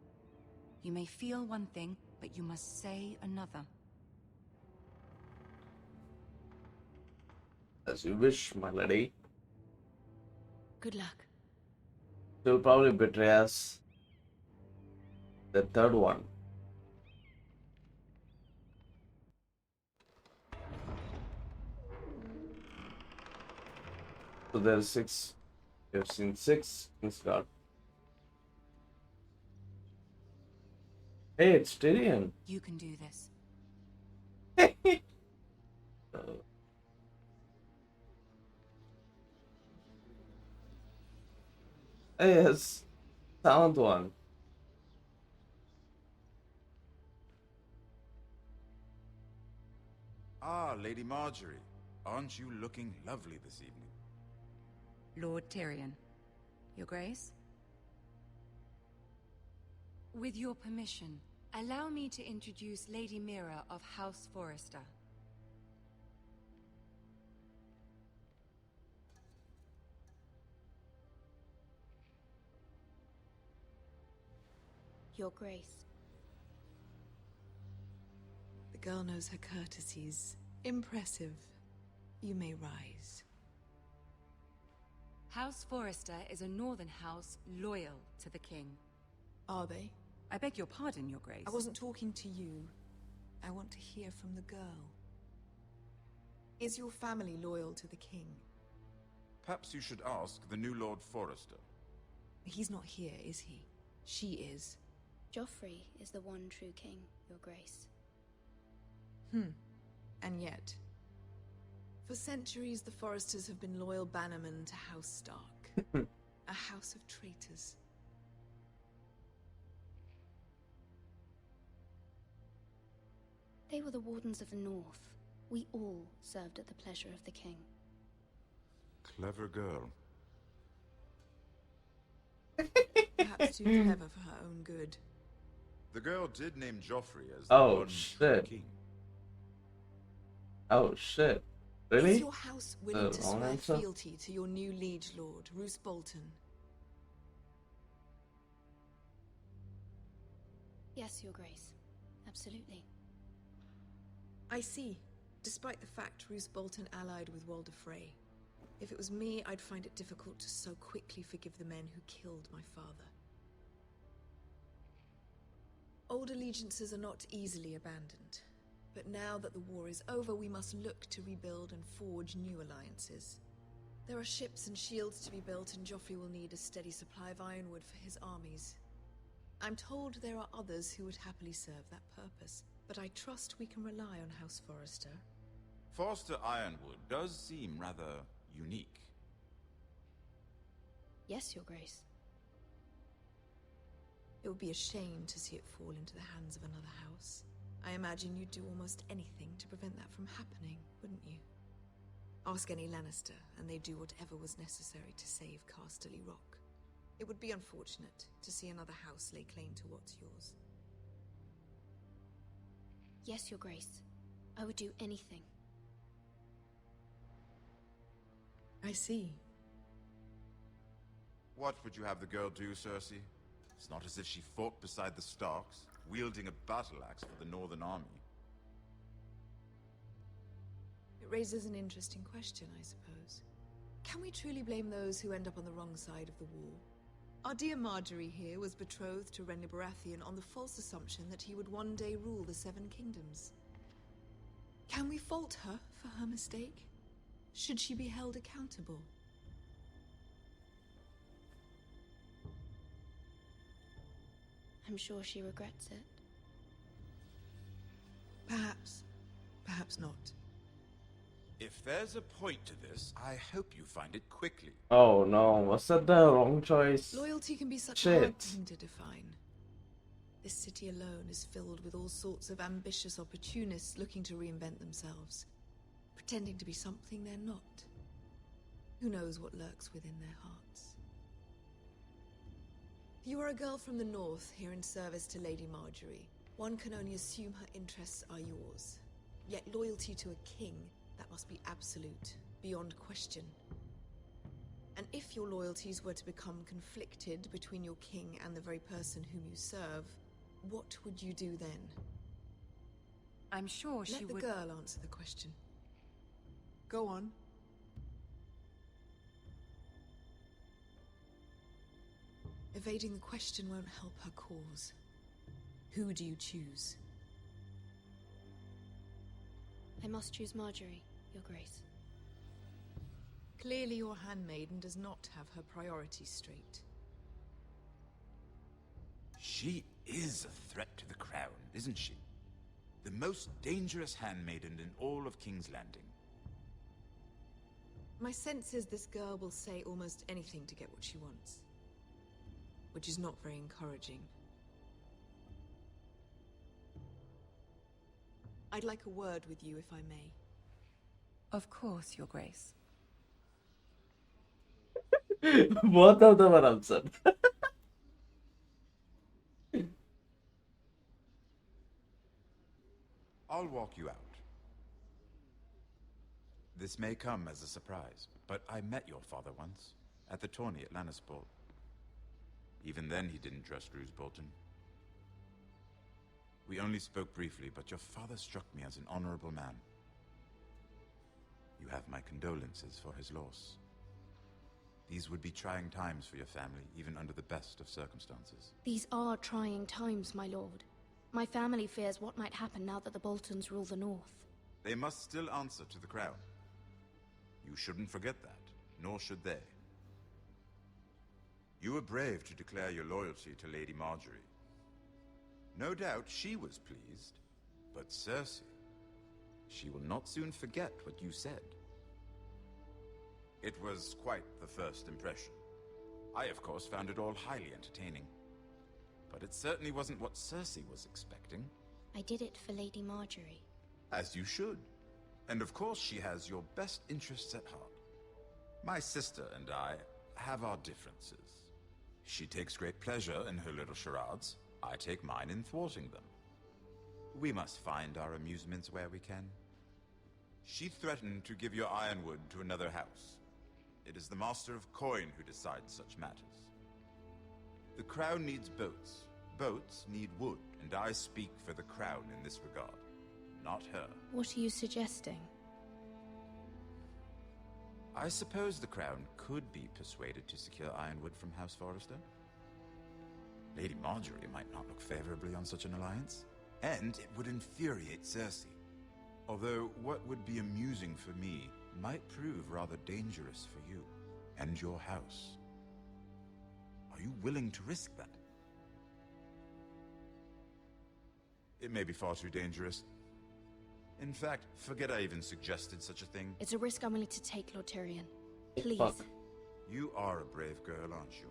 Speaker 16: You may feel one thing, but you must say another.
Speaker 1: As you wish, my lady.
Speaker 10: Good luck.
Speaker 1: She'll probably betray us. The third one. So there's 6. We've seen 6 Kingsguard. Hey, it's Tyrion.
Speaker 16: You can do this.
Speaker 1: Yes, 7th one.
Speaker 17: Ah, Lady Marjorie. Aren't you looking lovely this evening?
Speaker 16: Lord Tyrion. Your Grace? With your permission, allow me to introduce Lady Mira of House Forrester.
Speaker 18: Your Grace.
Speaker 19: The girl knows her courtesies. Impressive. You may rise.
Speaker 16: House Forrester is a northern house loyal to the king.
Speaker 19: Are they?
Speaker 16: I beg your pardon, Your Grace.
Speaker 19: I wasn't talking to you. I want to hear from the girl. Is your family loyal to the king?
Speaker 17: Perhaps you should ask the new Lord Forrester.
Speaker 19: He's not here, is he? She is.
Speaker 18: Joffrey is the one true king, Your Grace.
Speaker 19: And yet, for centuries the Forresters have been loyal bannermen to House Stark. A house of traitors.
Speaker 18: They were the Wardens of the North. We all served at the pleasure of the king.
Speaker 17: Clever girl.
Speaker 19: Perhaps too clever for her own good.
Speaker 17: The girl did name Joffrey as the
Speaker 1: Oh
Speaker 17: one
Speaker 1: shit.
Speaker 17: king.
Speaker 1: Oh shit. Really?
Speaker 19: Is your house willing to
Speaker 1: wrong
Speaker 19: swear
Speaker 1: answer?
Speaker 19: fealty to your new liege lord, Roose Bolton?
Speaker 18: Yes, Your Grace. Absolutely.
Speaker 19: I see. Despite the fact Roose Bolton allied with Walder Frey. If it was me, I'd find it difficult to so quickly forgive the men who killed my father. Old allegiances are not easily abandoned. But now that the war is over, we must look to rebuild and forge new alliances. There are ships and shields to be built, and Joffrey will need a steady supply of ironwood for his armies. I'm told there are others who would happily serve that purpose, but I trust we can rely on House Forrester.
Speaker 17: Forster Ironwood does seem rather unique.
Speaker 18: Yes, Your Grace.
Speaker 19: It would be a shame to see it fall into the hands of another house. I imagine you'd do almost anything to prevent that from happening, wouldn't you? Ask any Lannister, and they'd do whatever was necessary to save Casterly Rock. It would be unfortunate to see another house lay claim to what's yours.
Speaker 18: Yes, Your Grace. I would do anything.
Speaker 19: I see.
Speaker 17: What would you have the girl do, Cersei? It's not as if she fought beside the Starks, wielding a battle axe for the Northern Army.
Speaker 19: It raises an interesting question, I suppose. Can we truly blame those who end up on the wrong side of the war? Our dear Marjorie here was betrothed to Renly Baratheon on the false assumption that he would one day rule the Seven Kingdoms. Can we fault her for her mistake? Should she be held accountable?
Speaker 18: I'm sure she regrets it.
Speaker 19: Perhaps. Perhaps not.
Speaker 17: If there's a point to this, I hope you find it quickly.
Speaker 1: Oh no, was that the wrong choice?
Speaker 19: Loyalty can be such a
Speaker 1: Shit.
Speaker 19: hard thing to define. This city alone is filled with all sorts of ambitious opportunists looking to reinvent themselves, pretending to be something they're not. Who knows what lurks within their hearts? You are a girl from the north, here in service to Lady Marjorie. One can only assume her interests are yours. Yet loyalty to a king, that must be absolute, beyond question. And if your loyalties were to become conflicted between your king and the very person whom you serve, what would you do then?
Speaker 16: I'm sure she
Speaker 19: Let the
Speaker 16: would...
Speaker 19: girl answer the question. Go on. Evading the question won't help her cause. Who do you choose?
Speaker 18: I must choose Marjorie, Your Grace.
Speaker 19: Clearly your handmaiden does not have her priorities straight.
Speaker 17: She is a threat to the crown, isn't she? The most dangerous handmaiden in all of King's Landing.
Speaker 19: My sense is this girl will say almost anything to get what she wants. Which is not very encouraging. I'd like a word with you, if I may.
Speaker 16: Of course, Your Grace.
Speaker 1: Both of them are absurd.
Speaker 17: I'll walk you out. This may come as a surprise, but I met your father once, at the tourney at Lannisport. Even then he didn't trust Roose Bolton. We only spoke briefly, but your father struck me as an honorable man. You have my condolences for his loss. These would be trying times for your family, even under the best of circumstances.
Speaker 18: These are trying times, my lord. My family fears what might happen now that the Boltons rule the North.
Speaker 17: They must still answer to the crown. You shouldn't forget that, nor should they. You were brave to declare your loyalty to Lady Marjorie. No doubt she was pleased, but Cersei, she will not soon forget what you said. It was quite the first impression. I, of course, found it all highly entertaining. But it certainly wasn't what Cersei was expecting.
Speaker 18: I did it for Lady Marjorie.
Speaker 17: As you should. And of course she has your best interests at heart. My sister and I have our differences. She takes great pleasure in her little charades. I take mine in thwarting them. We must find our amusements where we can. She threatened to give your ironwood to another house. It is the Master of Coin who decides such matters. The crown needs boats. Boats need wood, and I speak for the crown in this regard, not her.
Speaker 18: What are you suggesting?
Speaker 17: I suppose the crown could be persuaded to secure ironwood from House Forrester. Lady Marjorie might not look favorably on such an alliance, and it would infuriate Cersei. Although what would be amusing for me might prove rather dangerous for you and your house. Are you willing to risk that? It may be far too dangerous. In fact, forget I even suggested such a thing.
Speaker 18: It's a risk I'm willing to take, Lord Tyrion. Please.
Speaker 1: Fuck.
Speaker 17: You are a brave girl, aren't you?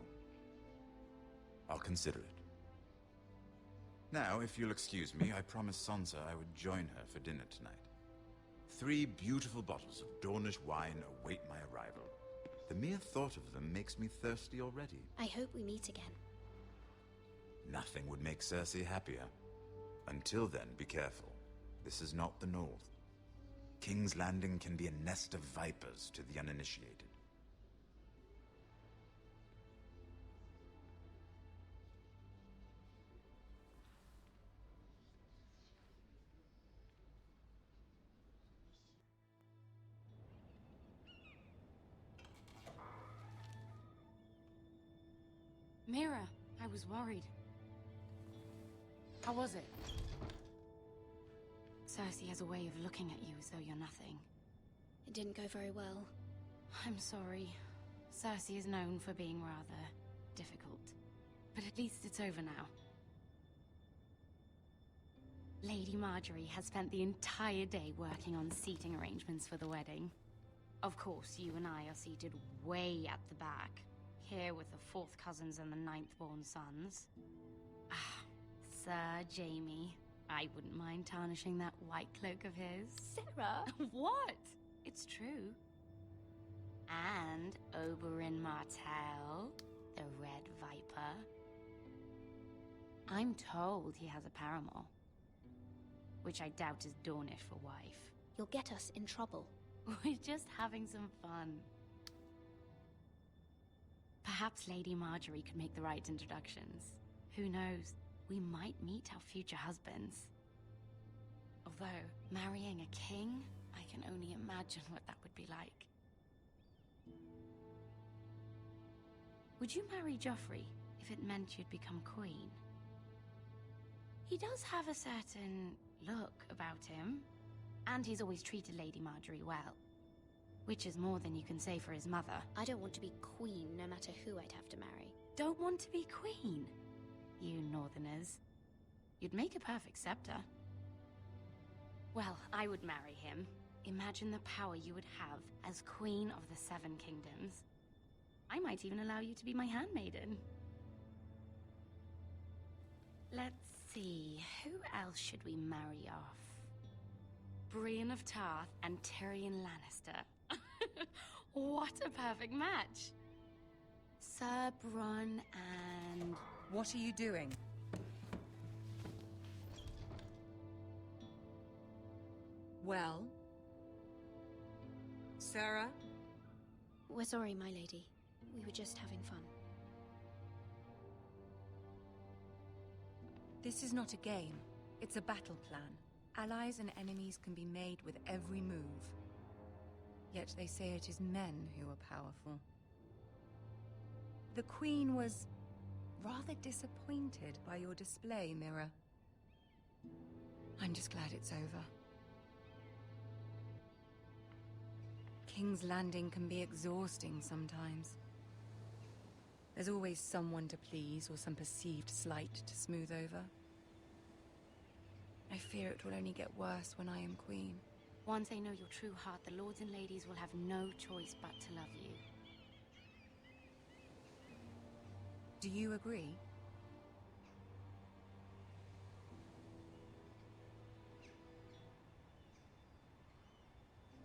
Speaker 17: I'll consider it. Now, if you'll excuse me, I promised Sansa I would join her for dinner tonight. 3 beautiful bottles of Dornish wine await my arrival. The mere thought of them makes me thirsty already.
Speaker 18: I hope we meet again.
Speaker 17: Nothing would make Cersei happier. Until then, be careful. This is not the North. King's Landing can be a nest of vipers to the uninitiated.
Speaker 16: Mira, I was worried. How was it? Cersei has a way of looking at you as though you're nothing.
Speaker 18: It didn't go very well.
Speaker 16: I'm sorry. Cersei is known for being rather difficult. But at least it's over now. Lady Marjorie has spent the entire day working on seating arrangements for the wedding. Of course, you and I are seated way at the back. Here with the 4th cousins and the 9th-born sons. Ah, Sir Jaime. I wouldn't mind tarnishing that white cloak of his.
Speaker 18: Sarah!
Speaker 16: What? It's true. And Oberyn Martell, the Red Viper. I'm told he has a paramour.
Speaker 20: which I doubt is Dornish for wife.
Speaker 18: You'll get us in trouble.
Speaker 20: We're just having some fun. Perhaps Lady Marjorie could make the right introductions. Who knows? We might meet our future husbands. Although, marrying a king, I can only imagine what that would be like. Would you marry Joffrey if it meant you'd become queen? He does have a certain look about him, and he's always treated Lady Marjorie well. Which is more than you can say for his mother.
Speaker 18: I don't want to be queen, no matter who I'd have to marry.
Speaker 20: Don't want to be queen? You northerners. You'd make a perfect scepter. Well, I would marry him. Imagine the power you would have as Queen of the Seven Kingdoms. I might even allow you to be my handmaiden. Let's see, who else should we marry off? Brienne of Tarth and Tyrion Lannister. What a perfect match! Sir Bronn and...
Speaker 16: What are you doing? Well? Sarah?
Speaker 18: We're sorry, my lady. We were just having fun.
Speaker 16: This is not a game. It's a battle plan. Allies and enemies can be made with every move. Yet they say it is men who are powerful. The Queen was rather disappointed by your display, Mira. I'm just glad it's over. King's Landing can be exhausting sometimes. There's always someone to please or some perceived slight to smooth over. I fear it will only get worse when I am queen.
Speaker 20: Once I know your true heart, the lords and ladies will have no choice but to love you.
Speaker 16: Do you agree?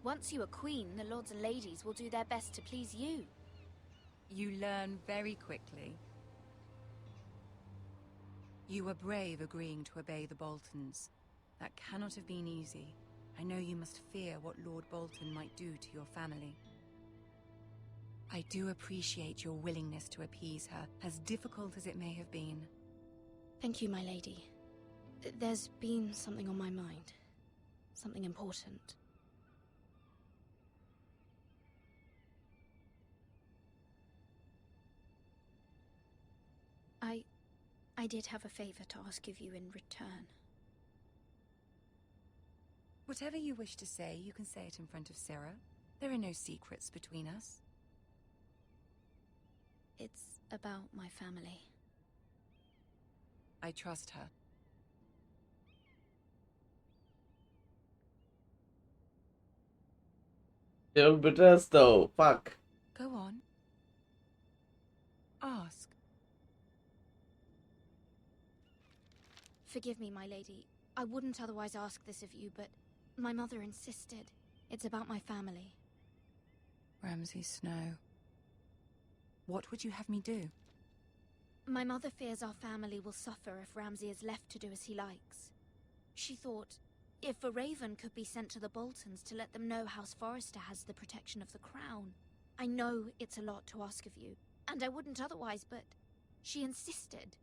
Speaker 18: Once you are queen, the lords and ladies will do their best to please you.
Speaker 16: You learn very quickly. You were brave agreeing to obey the Boltons. That cannot have been easy. I know you must fear what Lord Bolton might do to your family. I do appreciate your willingness to appease her, as difficult as it may have been.
Speaker 18: Thank you, my lady. There's been something on my mind. Something important. I did have a favor to ask of you in return.
Speaker 16: Whatever you wish to say, you can say it in front of Sarah. There are no secrets between us.
Speaker 18: It's about my family.
Speaker 16: I trust her.
Speaker 1: Don't betray us though. Fuck.
Speaker 16: Go on. Ask.
Speaker 18: Forgive me, my lady. I wouldn't otherwise ask this of you, but my mother insisted. It's about my family.
Speaker 16: Ramsay Snow. What would you have me do?
Speaker 18: My mother fears our family will suffer if Ramsay is left to do as he likes. She thought, if a raven could be sent to the Boltons to let them know House Forrester has the protection of the crown. I know it's a lot to ask of you, and I wouldn't otherwise, but she insisted.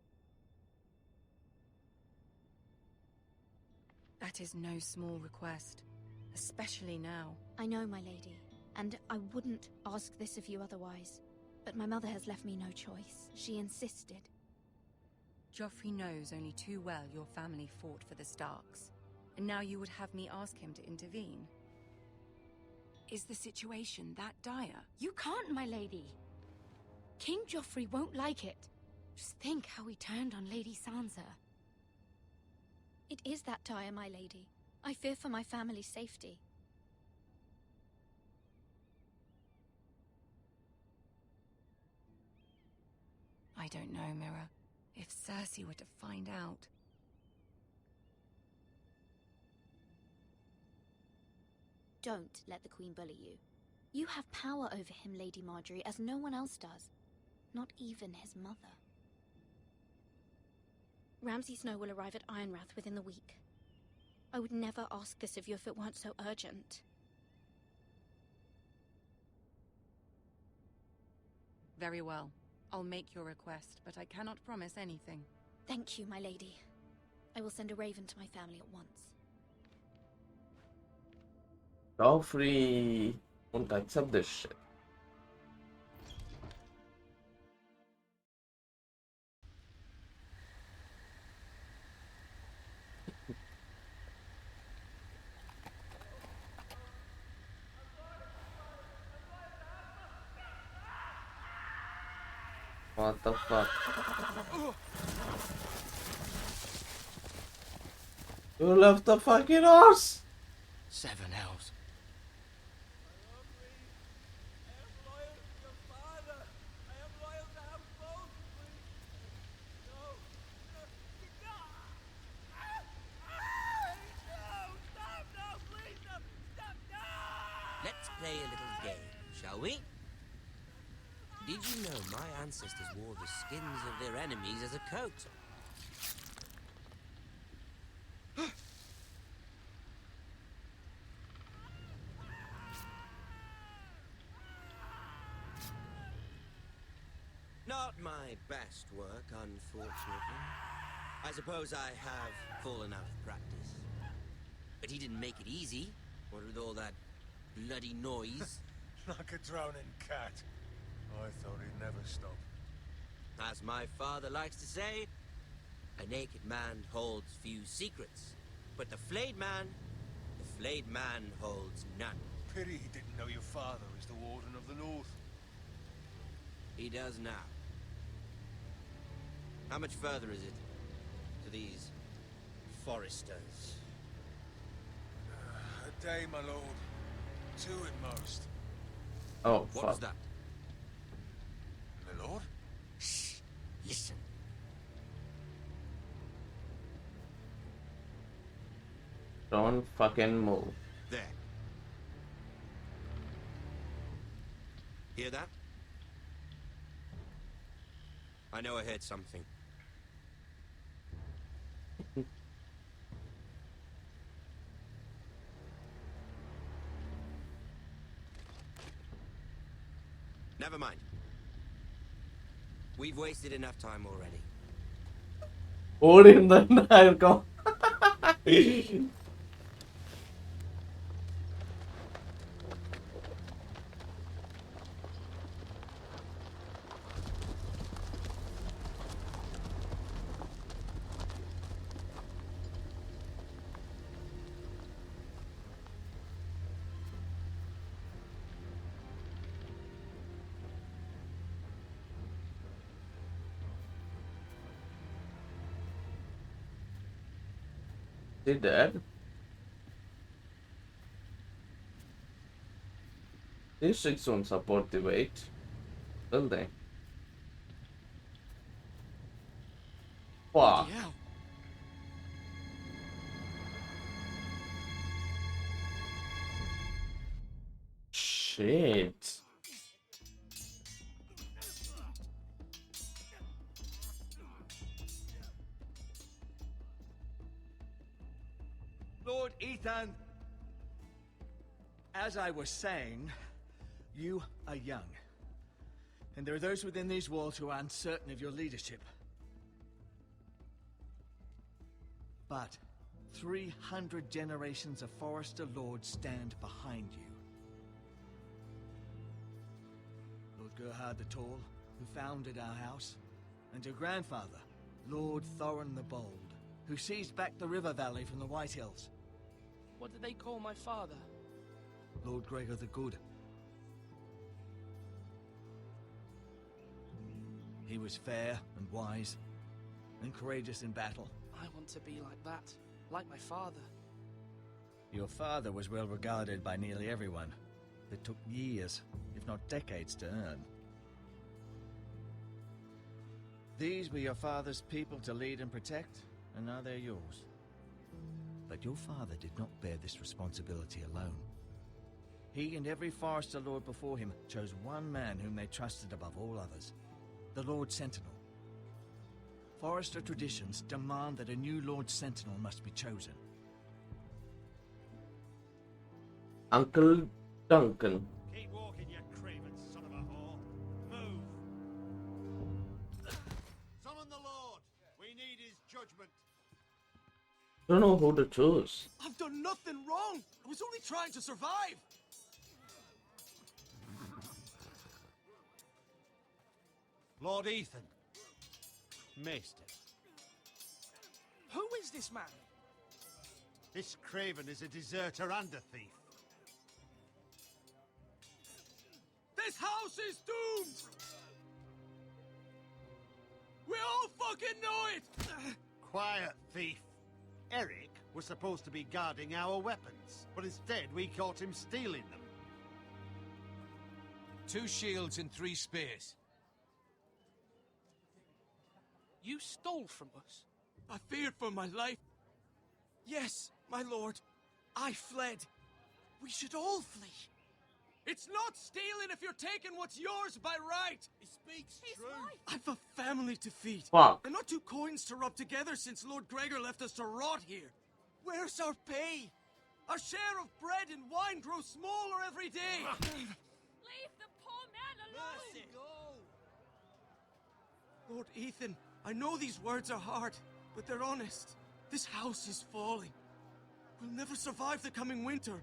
Speaker 16: That is no small request, especially now.
Speaker 18: I know, my lady, and I wouldn't ask this of you otherwise. But my mother has left me no choice. She insisted.
Speaker 16: Joffrey knows only too well your family fought for the Starks, and now you would have me ask him to intervene. Is the situation that dire?
Speaker 20: You can't, my lady. King Joffrey won't like it. Just think how he turned on Lady Sansa.
Speaker 18: It is that dire, my lady. I fear for my family's safety.
Speaker 16: I don't know, Mira. If Cersei were to find out...
Speaker 18: Don't let the Queen bully you. You have power over him, Lady Marjorie, as no one else does. Not even his mother. Ramsay Snow will arrive at Ironrath within the week. I would never ask this of you if it weren't so urgent.
Speaker 16: Very well. I'll make your request, but I cannot promise anything.
Speaker 18: Thank you, my lady. I will send a raven to my family at once.
Speaker 1: Joffrey won't accept this shit. What the fuck? You left the fucking horse!
Speaker 5: 7 elves.
Speaker 21: Let's play a little game, shall we? Did you know my ancestors wore the skins of their enemies as a coat? Not my best work, unfortunately. I suppose I have fallen out of practice. But he didn't make it easy, what with all that bloody noise.
Speaker 7: Like a drowning cat. I thought he'd never stop.
Speaker 21: As my father likes to say, a naked man holds few secrets. But the flayed man holds none.
Speaker 7: Pity he didn't know your father is the Warden of the North.
Speaker 21: He does now. How much further is it to these foresters?
Speaker 7: A day, my lord. 2 at most.
Speaker 1: Oh,
Speaker 21: What
Speaker 1: fuck.
Speaker 21: was that?
Speaker 7: My lord?
Speaker 21: Shh! Listen.
Speaker 1: Don't fucking move.
Speaker 21: There. Hear that? I know I heard something. Never mind. We've wasted enough time already.
Speaker 1: Odin the Nile. Is he dead? These chicks won't support the weight, will they? Fuck.
Speaker 5: Yeah.
Speaker 1: Shit.
Speaker 9: Lord Ethan, as I was saying, you are young. And there are those within these walls who are uncertain of your leadership. But 300 generations of Forester Lords stand behind you. Lord Gerhard the Tall, who founded our house, and your grandfather, Lord Thorin the Bold, who seized back the river valley from the White Hills.
Speaker 13: What did they call my father?
Speaker 9: Lord Gregor the Good. He was fair and wise, and courageous in battle.
Speaker 13: I want to be like that, like my father.
Speaker 9: Your father was well regarded by nearly everyone. It took years, if not decades, to earn. These were your father's people to lead and protect, and now they're yours. But your father did not bear this responsibility alone. He and every Forester Lord before him chose one man whom they trusted above all others, the Lord Sentinel. Forester traditions demand that a new Lord Sentinel must be chosen.
Speaker 1: Uncle Duncan.
Speaker 2: Keep walking, you craven son of a whore. Move. Summon the Lord. We need his judgment.
Speaker 1: Don't know who to choose.
Speaker 15: I've done nothing wrong. I was only trying to survive.
Speaker 2: Lord Ethan. Maester.
Speaker 13: Who is this man?
Speaker 2: This craven is a deserter and a thief.
Speaker 15: This house is doomed. We all fucking know it.
Speaker 2: Quiet, thief. Eric was supposed to be guarding our weapons, but instead we caught him stealing them.
Speaker 7: 2 shields and 3 spears.
Speaker 13: You stole from us.
Speaker 15: I feared for my life. Yes, my lord. I fled. We should all flee. It's not stealing if you're taking what's yours by right. He speaks true. I've a family to feed.
Speaker 1: Fuck.
Speaker 15: And not 2 coins to rub together since Lord Gregor left us to rot here. Where's our pay? Our share of bread and wine grows smaller every day.
Speaker 11: Leave the poor man alone!
Speaker 15: Lord Ethan, I know these words are hard, but they're honest. This house is falling. We'll never survive the coming winter.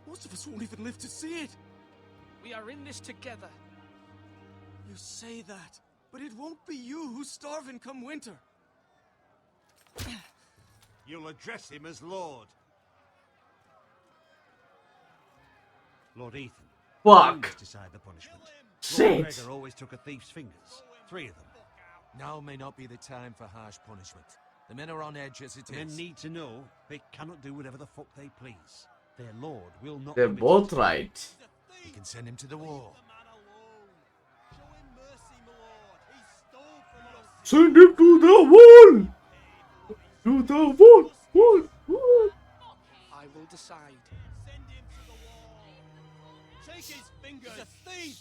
Speaker 15: Most of us won't even live to see it.
Speaker 13: We are in this together.
Speaker 15: You say that, but it won't be you who's starving come winter.
Speaker 2: You'll address him as Lord. Lord Ethan.
Speaker 1: Fuck.
Speaker 2: You must decide the punishment.
Speaker 1: Shit.
Speaker 2: Lord Gregor always took a thief's fingers. 3 of them.
Speaker 7: Now may not be the time for harsh punishment. The men are on edge as it
Speaker 2: Men
Speaker 7: is.
Speaker 2: need to know they cannot do whatever the fuck they please. Their lord will not.
Speaker 1: They're
Speaker 2: permit
Speaker 1: both
Speaker 2: it.
Speaker 1: right.
Speaker 7: We can send him to the war.
Speaker 1: Send him to the wall. To the wall. Wall.
Speaker 13: I will decide.
Speaker 15: Take his fingers. He's a thief.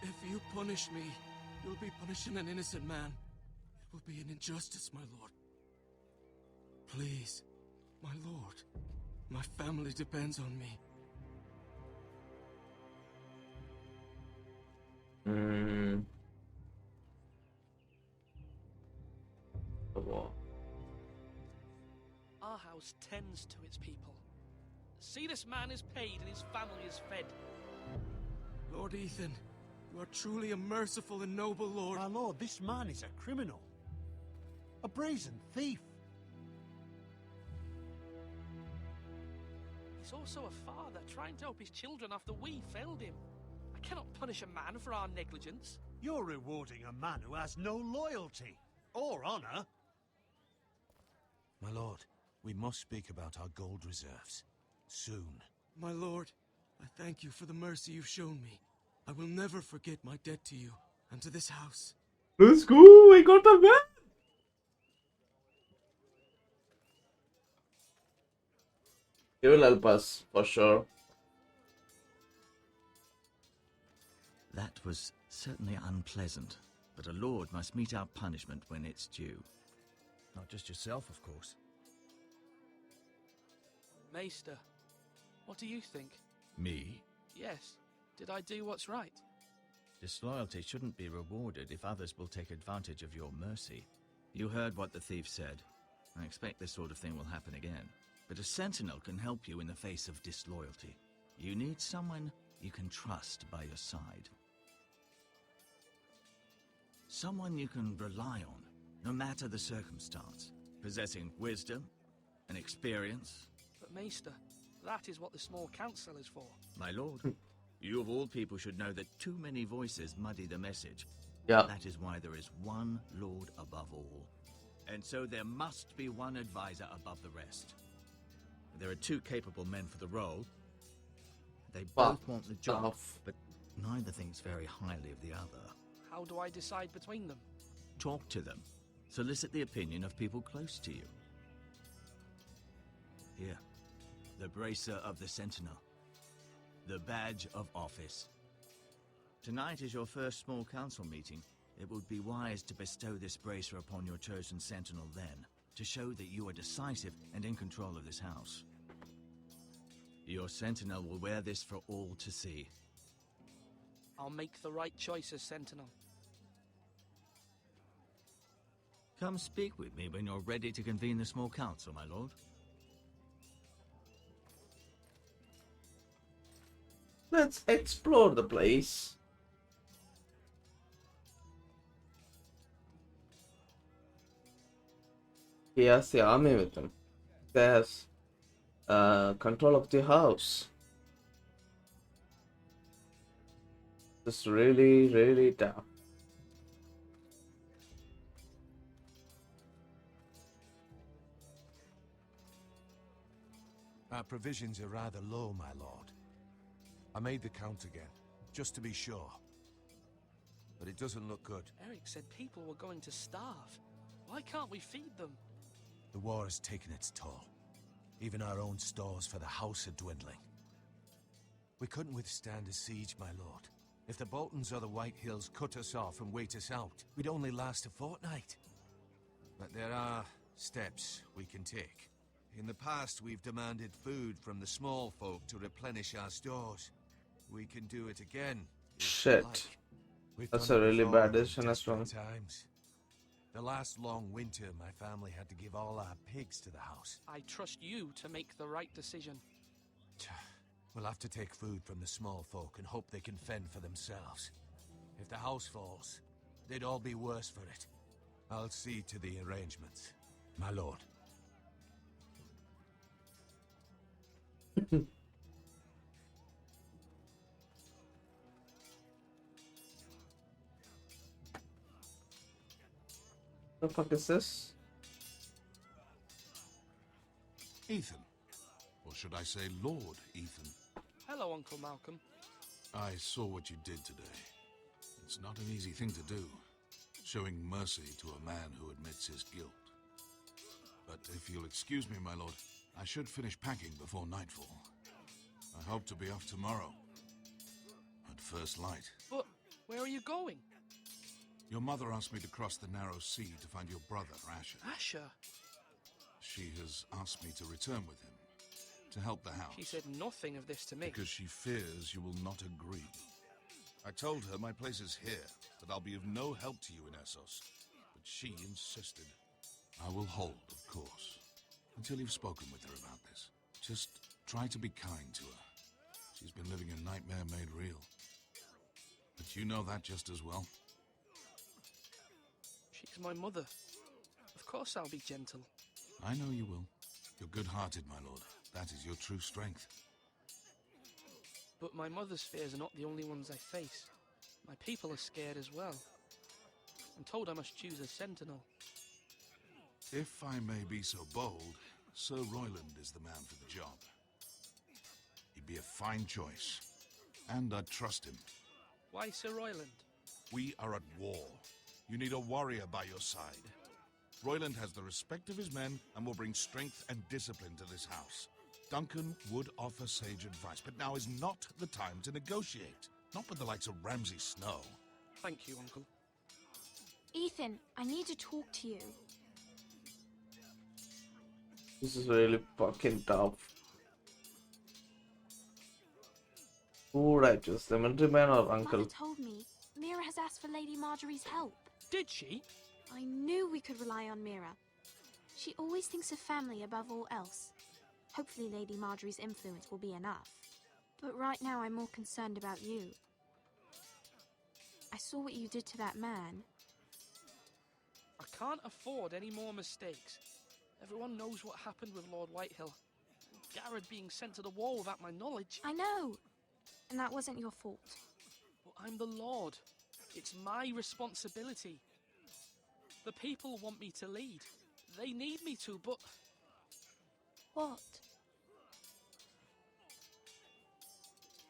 Speaker 15: If you punish me, you'll be punishing an innocent man. It will be an injustice, my lord. Please, my lord. My family depends on me.
Speaker 1: The war.
Speaker 13: Our house tends to its people. See, this man is paid and his family is fed.
Speaker 15: Lord Ethan, you are truly a merciful and noble lord.
Speaker 2: My lord, this man is a criminal. A brazen thief.
Speaker 13: He's also a father trying to help his children after we failed him. I cannot punish a man for our negligence.
Speaker 2: You're rewarding a man who has no loyalty or honor.
Speaker 7: My lord, we must speak about our gold reserves. Soon.
Speaker 15: My lord, I thank you for the mercy you've shown me. I will never forget my debt to you and to this house.
Speaker 1: Let's go. We got the man. He will help us for sure.
Speaker 9: That was certainly unpleasant, but a lord must mete out punishment when it's due.
Speaker 7: Not just yourself, of course.
Speaker 13: Maester, what do you think?
Speaker 9: Me?
Speaker 13: Yes. Did I do what's right?
Speaker 9: Disloyalty shouldn't be rewarded if others will take advantage of your mercy. You heard what the thief said. I expect this sort of thing will happen again. But a sentinel can help you in the face of disloyalty. You need someone you can trust by your side. Someone you can rely on, no matter the circumstance. Possessing wisdom and experience.
Speaker 13: But Maester, that is what the small council is for.
Speaker 9: My lord, you of all people should know that too many voices muddy the message.
Speaker 1: Yeah.
Speaker 9: That is why there is one lord above all. And so there must be one advisor above the rest. There are 2 capable men for the role. They both want the job, but neither thinks very highly of the other.
Speaker 13: How do I decide between them?
Speaker 9: Talk to them. Solicit the opinion of people close to you. Here, the bracer of the Sentinel. The badge of office. Tonight is your first small council meeting. It would be wise to bestow this bracer upon your chosen sentinel then, to show that you are decisive and in control of this house. Your sentinel will wear this for all to see.
Speaker 13: I'll make the right choice as Sentinel.
Speaker 9: Come speak with me when you're ready to convene the small council, my lord.
Speaker 1: Let's explore the place. He has the army with him. He has control of the house. It's really, really tough.
Speaker 7: Our provisions are rather low, my lord. I made the count again, just to be sure. But it doesn't look good.
Speaker 13: Eric said people were going to starve. Why can't we feed them?
Speaker 7: The war has taken its toll. Even our own stores for the house are dwindling. We couldn't withstand a siege, my lord. If the Boltons or the White Hills cut us off and wait us out, we'd only last a fortnight. But there are steps we can take. In the past, we've demanded food from the small folk to replenish our stores. We can do it again.
Speaker 1: Shit. That's a really bad decision as well.
Speaker 7: Times. The last long winter, my family had to give all our pigs to the house.
Speaker 13: I trust you to make the right decision.
Speaker 7: We'll have to take food from the small folk and hope they can fend for themselves. If the house falls, they'd all be worse for it. I'll see to the arrangements, my lord.
Speaker 1: The fuck is this?
Speaker 6: Ethan. Or should I say Lord Ethan?
Speaker 13: Hello, Uncle Malcolm.
Speaker 6: I saw what you did today. It's not an easy thing to do, showing mercy to a man who admits his guilt. But if you'll excuse me, my lord, I should finish packing before nightfall. I hope to be off tomorrow. At first light.
Speaker 13: But where are you going?
Speaker 6: Your mother asked me to cross the narrow sea to find your brother, Asher.
Speaker 13: Asher?
Speaker 6: She has asked me to return with him, to help the house.
Speaker 13: She said nothing of this to me.
Speaker 6: Because she fears you will not agree. I told her my place is here, that I'll be of no help to you in Essos. But she insisted. I will hold, of course, until you've spoken with her about this. Just try to be kind to her. She's been living a nightmare made real. But you know that just as well.
Speaker 13: She's my mother. Of course I'll be gentle.
Speaker 6: I know you will. You're good-hearted, my lord. That is your true strength.
Speaker 13: But my mother's fears are not the only ones I face. My people are scared as well. I'm told I must choose a sentinel.
Speaker 6: If I may be so bold, Sir Royland is the man for the job. He'd be a fine choice. And I'd trust him.
Speaker 13: Why Sir Royland?
Speaker 6: We are at war. You need a warrior by your side. Royland has the respect of his men and will bring strength and discipline to this house. Duncan would offer sage advice, but now is not the time to negotiate. Not with the likes of Ramsay Snow.
Speaker 13: Thank you, Uncle.
Speaker 11: Ethan, I need to talk to you.
Speaker 1: This is really fucking tough. Who would I choose, the military man or uncle?
Speaker 11: Mother told me Mira has asked for Lady Marjorie's help.
Speaker 13: Did she?
Speaker 11: I knew we could rely on Mira. She always thinks of family above all else. Hopefully Lady Marjorie's influence will be enough. But right now I'm more concerned about you. I saw what you did to that man.
Speaker 13: I can't afford any more mistakes. Everyone knows what happened with Lord Whitehill. Garrett being sent to the wall without my knowledge.
Speaker 11: I know. And that wasn't your fault.
Speaker 13: But I'm the Lord. It's my responsibility. The people want me to lead. They need me to, but...
Speaker 11: What?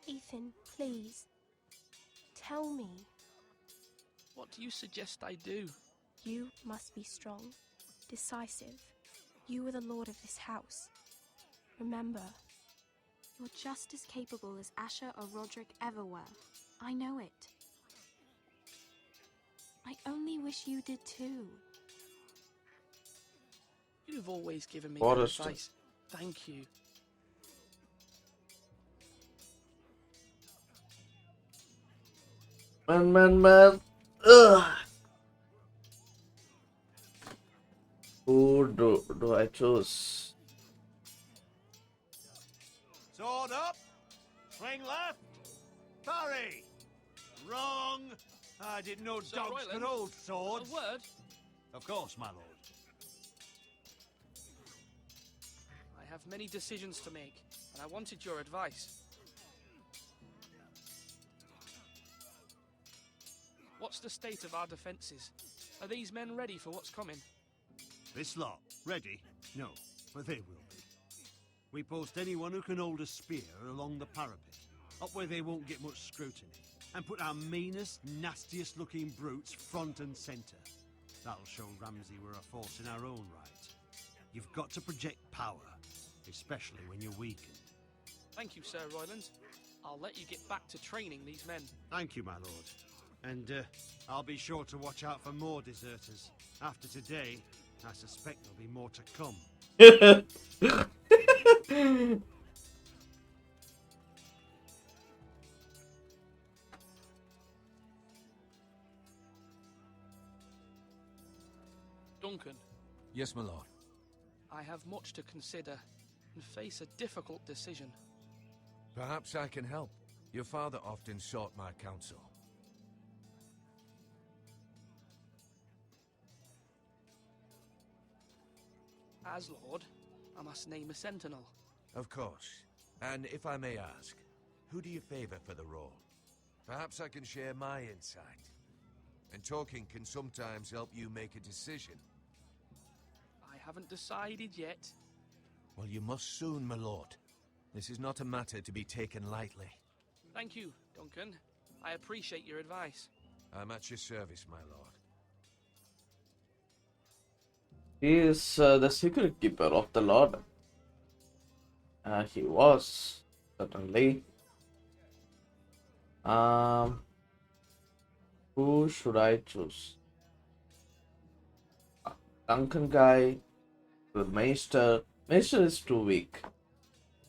Speaker 11: Ethan, please. Tell me.
Speaker 13: What do you suggest I do?
Speaker 11: You must be strong, decisive. You are the lord of this house. Remember, you're just as capable as Asher or Roderick ever were. I know it. I only wish you did too.
Speaker 13: You've always given me
Speaker 1: Forrester.
Speaker 13: good advice. Thank you.
Speaker 1: Man. Ugh. Who do I choose?
Speaker 2: Sword up. Swing left. Parry. Wrong. I didn't know
Speaker 13: Sir
Speaker 2: dogs
Speaker 13: Royland,
Speaker 2: could hold swords.
Speaker 13: A word?
Speaker 2: Of course, my lord.
Speaker 13: I have many decisions to make, and I wanted your advice. What's the state of our defences? Are these men ready for what's coming?
Speaker 2: This lot, ready? No, but they will be. We post anyone who can hold a spear along the parapet, up where they won't get much scrutiny, and put our meanest, nastiest looking brutes front and centre. That'll show Ramsay we're a force in our own right. You've got to project power, especially when you're weakened.
Speaker 13: Thank you, Sir Royland. I'll let you get back to training these men.
Speaker 2: Thank you, my lord. And I'll be sure to watch out for more deserters. After today, I suspect there'll be more to come.
Speaker 13: Duncan,
Speaker 4: Yes, my lord.
Speaker 13: I have much to consider and face a difficult decision.
Speaker 4: Perhaps I can help. Your father often sought my counsel.
Speaker 13: As Lord, I must name a sentinel.
Speaker 4: Of course. And if I may ask, who do you favor for the role? Perhaps I can share my insight. And talking can sometimes help you make a decision.
Speaker 13: I haven't decided yet.
Speaker 4: Well, you must soon, my lord. This is not a matter to be taken lightly.
Speaker 13: Thank you, Duncan. I appreciate your advice.
Speaker 4: I'm at your service, my lord.
Speaker 1: He is the secret keeper of the Lord. He was, certainly. Who should I choose? Duncan guy, the Maester. Maester is too weak.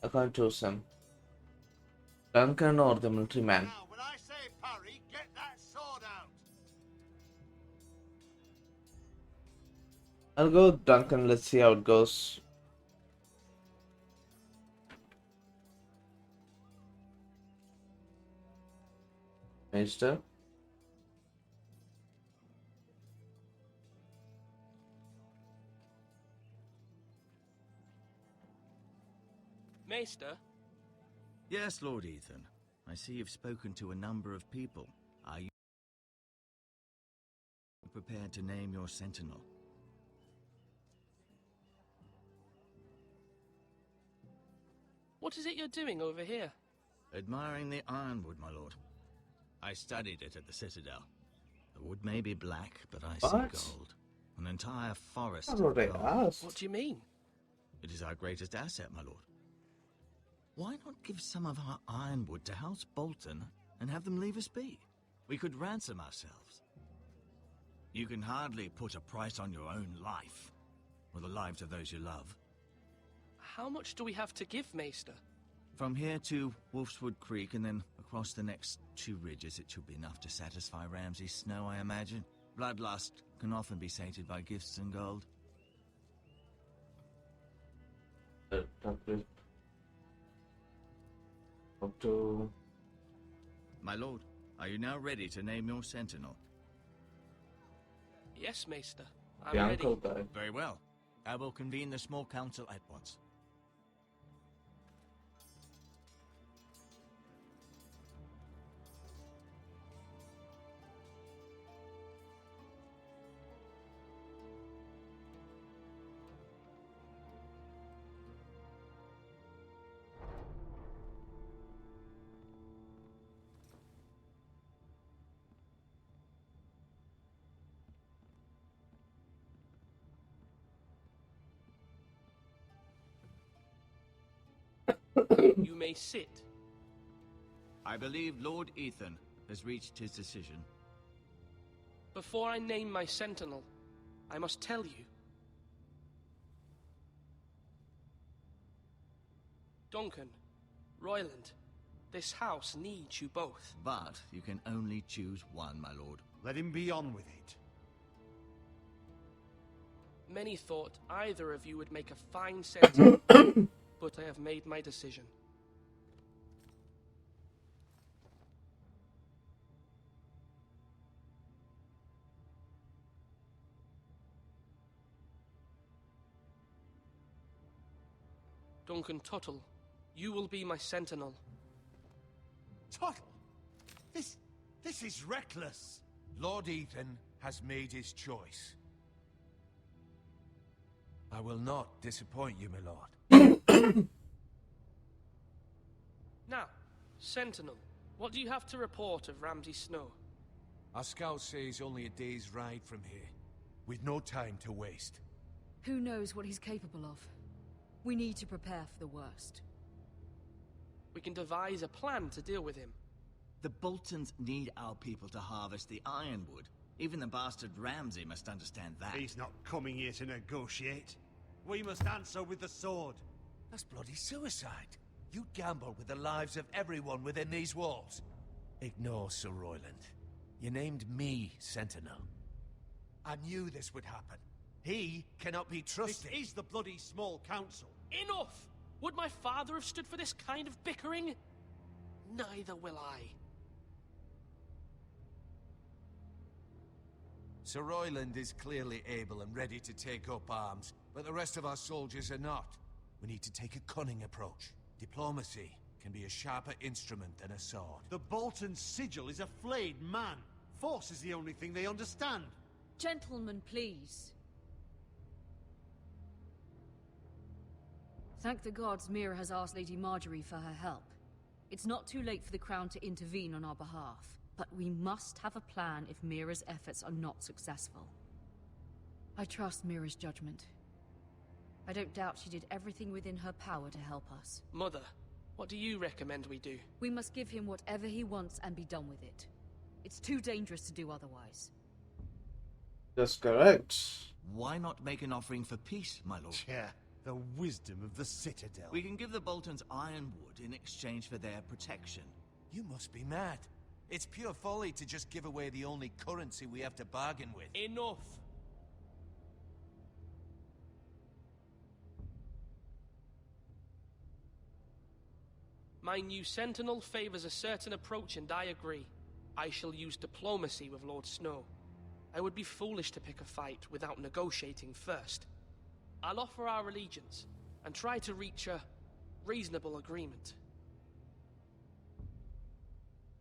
Speaker 1: I can't choose him. Duncan or the military man.
Speaker 2: Now, when I say parry, get that sword out.
Speaker 1: I'll go with Duncan. Let's see how it goes. Maester.
Speaker 13: Maester?
Speaker 9: Yes, Lord Ethan. I see you've spoken to a number of people. Are you prepared to name your sentinel?
Speaker 13: What is it you're doing over here?
Speaker 9: Admiring the ironwood, my lord. I studied it at the Citadel. The wood may be black, but I see
Speaker 1: What?
Speaker 9: gold. An entire forest
Speaker 1: That's
Speaker 9: of
Speaker 1: what I
Speaker 9: gold.
Speaker 1: asked.
Speaker 13: What do you mean?
Speaker 9: It is our greatest asset, my lord. Why not give some of our ironwood to House Bolton and have them leave us be? We could ransom ourselves. You can hardly put a price on your own life, or the lives of those you love.
Speaker 13: How much do we have to give, Maester?
Speaker 9: From here to Wolfswood Creek and then across the next 2 ridges, it should be enough to satisfy Ramsay Snow, I imagine. Bloodlust can often be sated by gifts and gold. My lord, are you now ready to name your sentinel?
Speaker 13: Yes, Maester. I'm
Speaker 1: The
Speaker 13: ready.
Speaker 1: uncle guy.
Speaker 9: Very well. I will convene the small council at once.
Speaker 13: You may sit.
Speaker 9: I believe Lord Ethan has reached his decision.
Speaker 13: Before I name my sentinel, I must tell you. Duncan, Royland, this house needs you both.
Speaker 9: But you can only choose one, my lord.
Speaker 14: Let him be on with it.
Speaker 13: Many thought either of you would make a fine sentinel, but I have made my decision. Duncan Tuttle, you will be my sentinel.
Speaker 14: Tuttle! This is reckless.
Speaker 7: Lord Ethan has made his choice. I will not disappoint you, my lord.
Speaker 13: Now, Sentinel, what do you have to report of Ramsay Snow?
Speaker 7: Our scouts say he's only a day's ride from here, with no time to waste.
Speaker 10: Who knows what he's capable of? We need to prepare for the worst.
Speaker 13: We can devise a plan to deal with him.
Speaker 9: The Boltons need our people to harvest the ironwood. Even the bastard Ramsay must understand that.
Speaker 14: He's not coming here to negotiate. We must answer with the sword.
Speaker 7: That's bloody suicide. You gamble with the lives of everyone within these walls. Ignore Sir Royland. You named me Sentinel. I knew this would happen. He cannot be trusted.
Speaker 14: This is the bloody small council.
Speaker 13: Enough! Would my father have stood for this kind of bickering? Neither will I.
Speaker 7: Sir Royland is clearly able and ready to take up arms, but the rest of our soldiers are not. We need to take a cunning approach. Diplomacy can be a sharper instrument than a sword.
Speaker 14: The Bolton sigil is a flayed man. Force is the only thing they understand.
Speaker 10: Gentlemen, please. Thank the gods Mira has asked Lady Marjorie for her help. It's not too late for the Crown to intervene on our behalf, but we must have a plan if Mira's efforts are not successful. I trust Mira's judgment. I don't doubt she did everything within her power to help us.
Speaker 13: Mother, what do you recommend we do?
Speaker 10: We must give him whatever he wants and be done with it. It's too dangerous to do otherwise.
Speaker 1: That's correct.
Speaker 9: Why not make an offering for peace, my lord?
Speaker 14: Yeah, the wisdom of the Citadel.
Speaker 9: We can give the Boltons ironwood in exchange for their protection.
Speaker 7: You must be mad. It's pure folly to just give away the only currency we have to bargain with.
Speaker 13: Enough! My new sentinel favors a certain approach, and I agree. I shall use diplomacy with Lord Snow. I would be foolish to pick a fight without negotiating first. I'll offer our allegiance, and try to reach a reasonable agreement.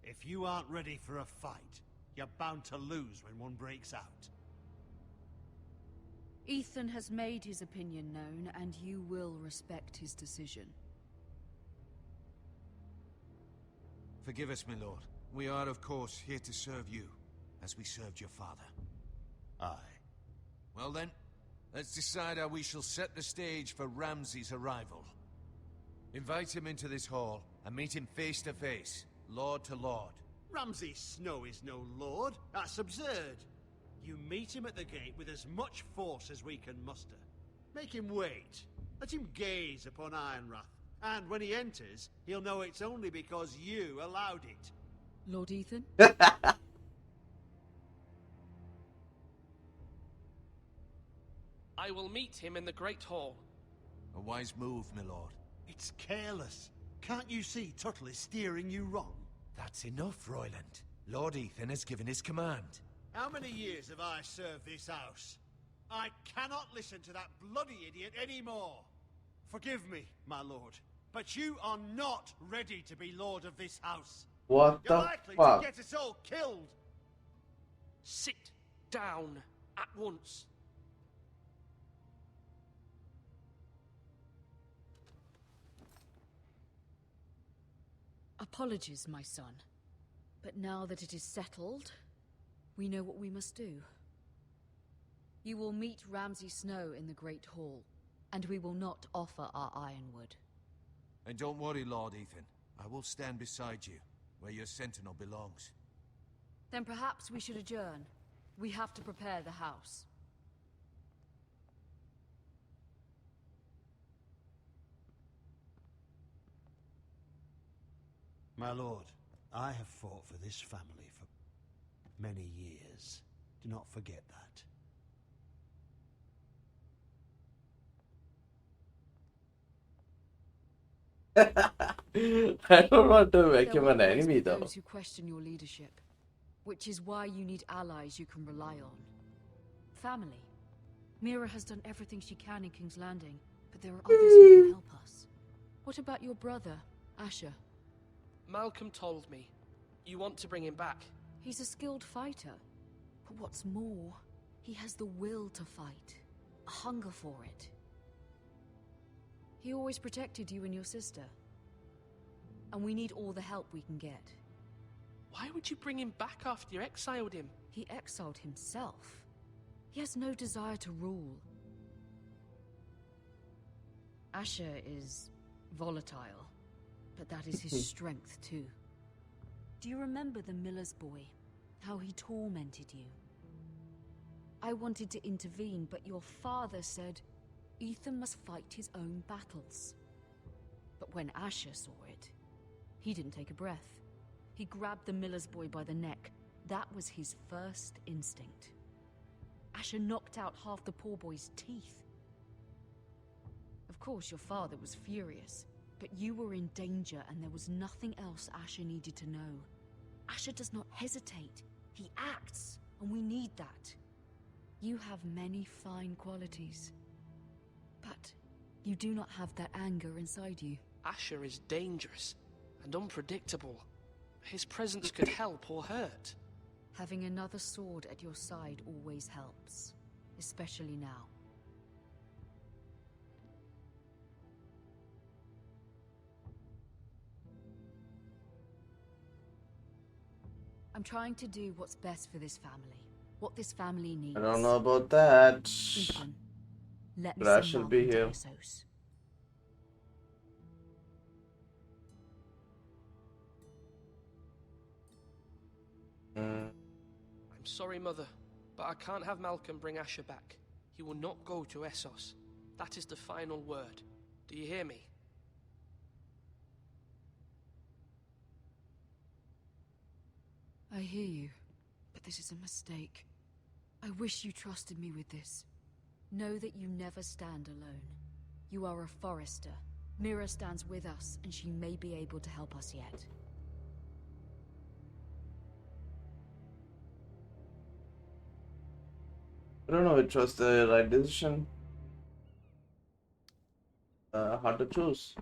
Speaker 14: If you aren't ready for a fight, you're bound to lose when one breaks out.
Speaker 10: Ethan has made his opinion known, and you will respect his decision.
Speaker 7: Forgive us, my lord. We are, of course, here to serve you, as we served your father.
Speaker 14: Aye.
Speaker 7: Well then, let's decide how we shall set the stage for Ramsay's arrival. Invite him into this hall, and meet him face to face, lord to lord.
Speaker 14: Ramsay Snow is no lord. That's absurd. You meet him at the gate with as much force as we can muster. Make him wait. Let him gaze upon Ironrath. And when he enters, he'll know it's only because you allowed it.
Speaker 10: Lord Ethan?
Speaker 13: I will meet him in the Great Hall.
Speaker 7: A wise move, my lord.
Speaker 14: It's careless. Can't you see Tuttle is steering you wrong?
Speaker 7: That's enough, Royland. Lord Ethan has given his command.
Speaker 14: How many years have I served this house? I cannot listen to that bloody idiot anymore. Forgive me, my lord, but you are not ready to be lord of this house.
Speaker 1: What
Speaker 14: You're
Speaker 1: the
Speaker 14: likely
Speaker 1: fuck?
Speaker 14: to get us all killed.
Speaker 13: Sit down at once.
Speaker 10: Apologies, my son. But now that it is settled, we know what we must do. You will meet Ramsay Snow in the Great Hall, and we will not offer our ironwood.
Speaker 7: And don't worry, Lord Ethan. I will stand beside you, where your sentinel belongs.
Speaker 10: Then perhaps we should adjourn. We have to prepare the house.
Speaker 14: My lord, I have fought for this family for many years. Do not forget that.
Speaker 1: I don't want to make
Speaker 10: There
Speaker 1: him
Speaker 10: will
Speaker 1: an
Speaker 10: always
Speaker 1: enemy
Speaker 10: be
Speaker 1: though.
Speaker 10: those who question your leadership, which is why you need allies you can rely on. Family. Mira has done everything she can in King's Landing, but there are others who can help us. What about your brother, Asher?
Speaker 13: Malcolm told me. You want to bring him back?
Speaker 10: He's a skilled fighter. But what's more, he has the will to fight. A hunger for it. He always protected you and your sister. And we need all the help we can get.
Speaker 13: Why would you bring him back after you exiled him?
Speaker 10: He exiled himself. He has no desire to rule. Asher is volatile, but that is his strength too. Do you remember the miller's boy? How he tormented you? I wanted to intervene, but your father said Ethan must fight his own battles. But when Asher saw it, he didn't take a breath. He grabbed the miller's boy by the neck. That was his first instinct. Asher knocked out half the poor boy's teeth. Of course, your father was furious, but you were in danger and there was nothing else Asher needed to know. Asher does not hesitate. He acts, and we need that. You have many fine qualities, but you do not have that anger inside you.
Speaker 13: Asher is dangerous and unpredictable. His presence could help or hurt.
Speaker 10: Having another sword at your side always helps, especially now. I'm trying to do what's best for this family. What this family needs.
Speaker 1: I don't know about that.
Speaker 10: Ethan, let me
Speaker 1: But I
Speaker 10: send
Speaker 1: should
Speaker 10: Malcolm
Speaker 1: be
Speaker 10: to
Speaker 1: here.
Speaker 10: Essos.
Speaker 13: I'm sorry, Mother, but I can't have Malcolm bring Asher back. He will not go to Essos. That is the final word. Do you hear me?
Speaker 10: I hear you, but this is a mistake. I wish you trusted me with this. Know that you never stand alone. You are a Forrester. Mira stands with us, and she may be able to help us yet.
Speaker 1: I don't know which was the right decision. Hard to choose.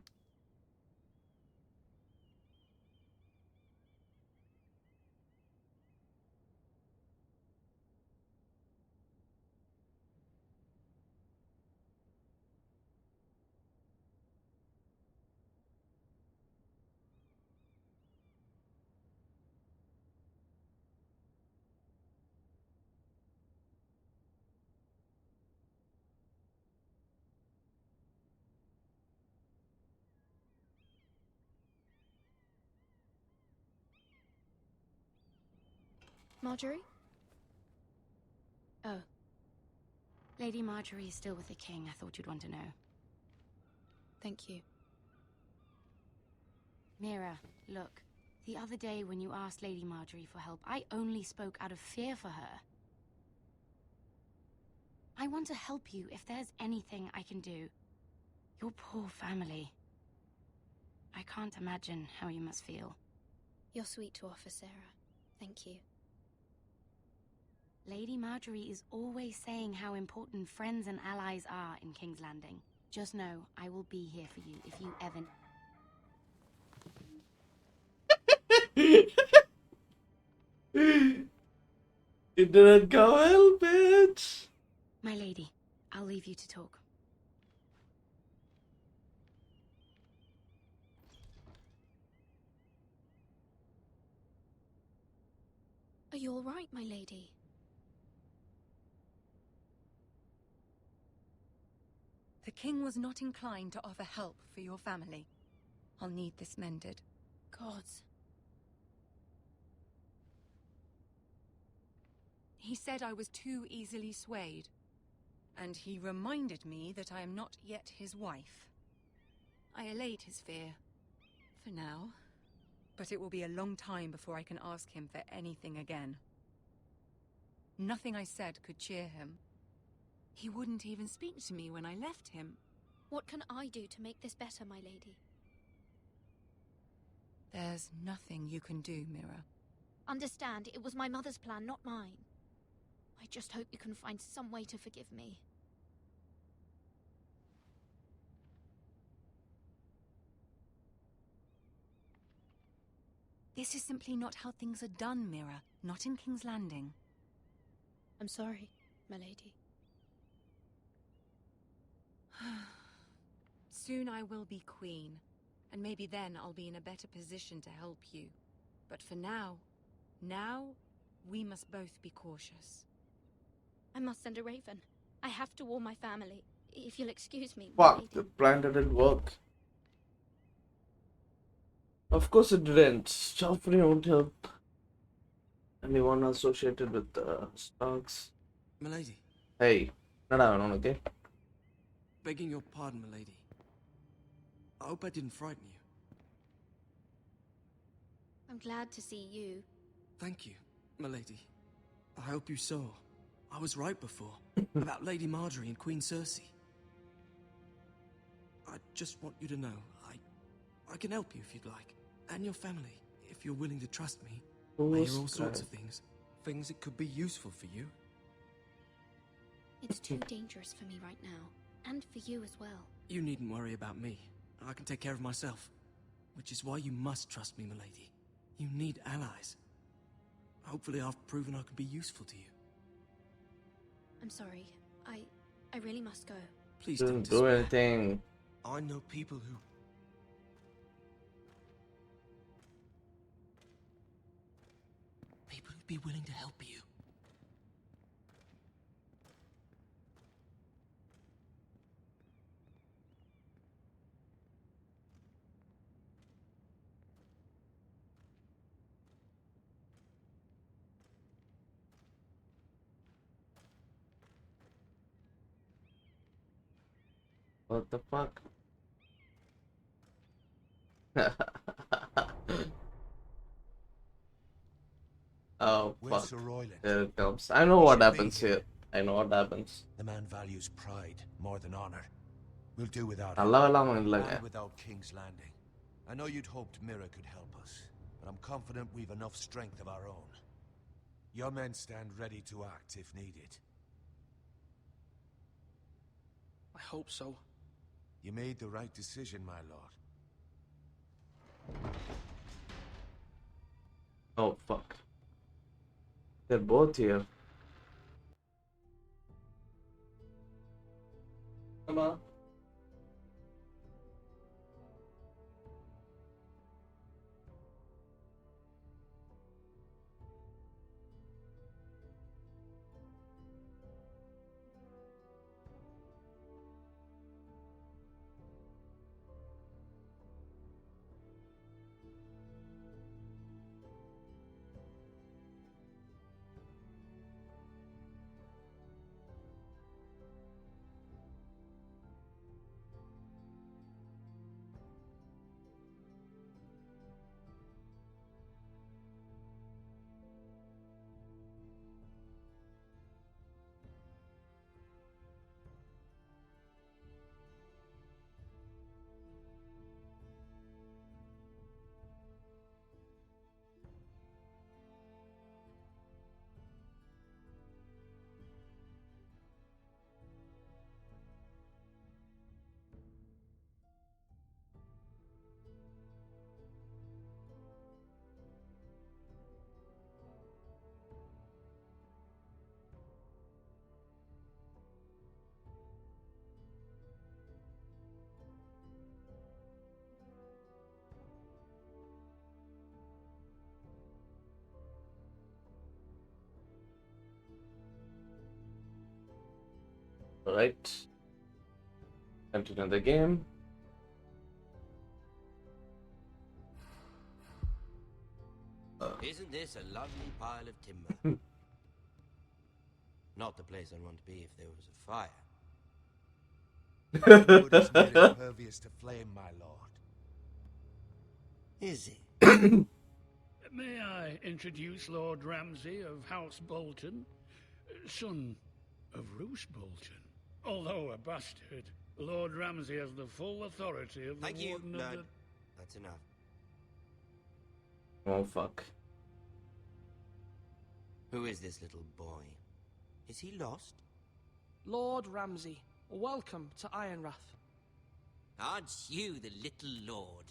Speaker 11: Marjorie?
Speaker 20: Oh. Lady Marjorie is still with the king. I thought you'd want to know.
Speaker 11: Thank you.
Speaker 20: Mira, look. The other day when you asked Lady Marjorie for help, I only spoke out of fear for her. I want to help you if there's anything I can do. Your poor family. I can't imagine how you must feel.
Speaker 11: You're sweet to offer, Sarah. Thank you.
Speaker 20: Lady Marjorie is always saying how important friends and allies are in King's Landing. Just know, I will be here for you if you ever...
Speaker 1: It didn't go well, bitch.
Speaker 20: My lady, I'll leave you to talk.
Speaker 11: Are you all right, my lady?
Speaker 16: The king was not inclined to offer help for your family. I'll need this mended.
Speaker 11: Gods.
Speaker 16: He said I was too easily swayed. And he reminded me that I am not yet his wife. I allayed his fear. For now. But it will be a long time before I can ask him for anything again. Nothing I said could cheer him. He wouldn't even speak to me when I left him.
Speaker 18: What can I do to make this better, my lady?
Speaker 16: There's nothing you can do, Mira.
Speaker 18: Understand, it was my mother's plan, not mine. I just hope you can find some way to forgive me.
Speaker 16: This is simply not how things are done, Mira. Not in King's Landing.
Speaker 18: I'm sorry, my lady.
Speaker 16: Soon I will be queen, and maybe then I'll be in a better position to help you. But for now, we must both be cautious.
Speaker 18: I must send a raven. I have to warn my family. If you'll excuse me, my
Speaker 1: Fuck,
Speaker 18: lady.
Speaker 1: the plan didn't work. Of course it didn't. Joffrey won't help anyone associated with the Starks.
Speaker 15: Milady.
Speaker 1: Hey, nada வேணும் உனக்கு?
Speaker 15: Begging your pardon, milady. I hope I didn't frighten you.
Speaker 18: I'm glad to see you.
Speaker 15: Thank you, milady. I hope you saw. I was right before. About Lady Marjorie and Queen Cersei. I just want you to know, I can help you if you'd like. And your family, if you're willing to trust me. I hear all sorts of things. Things that could be useful for you.
Speaker 18: It's too dangerous for me right now. And for you as well.
Speaker 15: You needn't worry about me. I can take care of myself. Which is why you must trust me, milady. You need allies. Hopefully I've proven I can be useful to you.
Speaker 18: I'm sorry. I really must go.
Speaker 15: Please
Speaker 1: Didn't
Speaker 15: don't
Speaker 1: do
Speaker 15: despair.
Speaker 1: anything.
Speaker 15: I know people who'd be willing to help you.
Speaker 1: What the fuck? Oh
Speaker 7: Where's
Speaker 1: fuck.
Speaker 7: Sir Royland?
Speaker 1: There it comes. I know what happens here. I know what happens.
Speaker 7: The man values pride more than honor. We'll do without
Speaker 1: Allah
Speaker 7: him.
Speaker 1: Allah இல்லங்க.
Speaker 7: And without King's Landing. I know you'd hoped Mira could help us, but I'm confident we've enough strength of our own. Your men stand ready to act if needed.
Speaker 13: I hope so.
Speaker 7: You made the right decision, my lord.
Speaker 1: Oh fuck. They're both here. Come on. Alright. Continue the game.
Speaker 21: Isn't this a lovely pile of timber? Not the place I'd want to be if there was a fire.
Speaker 7: Wood is made impervious to flame, my lord.
Speaker 21: Is it?
Speaker 3: May I introduce Lord Ramsay of House Bolton, son of Roose Bolton? Although a bastard, Lord Ramsay has the full authority of the
Speaker 21: Thank you,
Speaker 3: Warden of
Speaker 21: Lord.
Speaker 3: the...
Speaker 21: That's enough.
Speaker 1: Oh fuck.
Speaker 21: Who is this little boy? Is he lost?
Speaker 13: Lord Ramsay, welcome to Ironrath.
Speaker 21: Aren't you the little lord?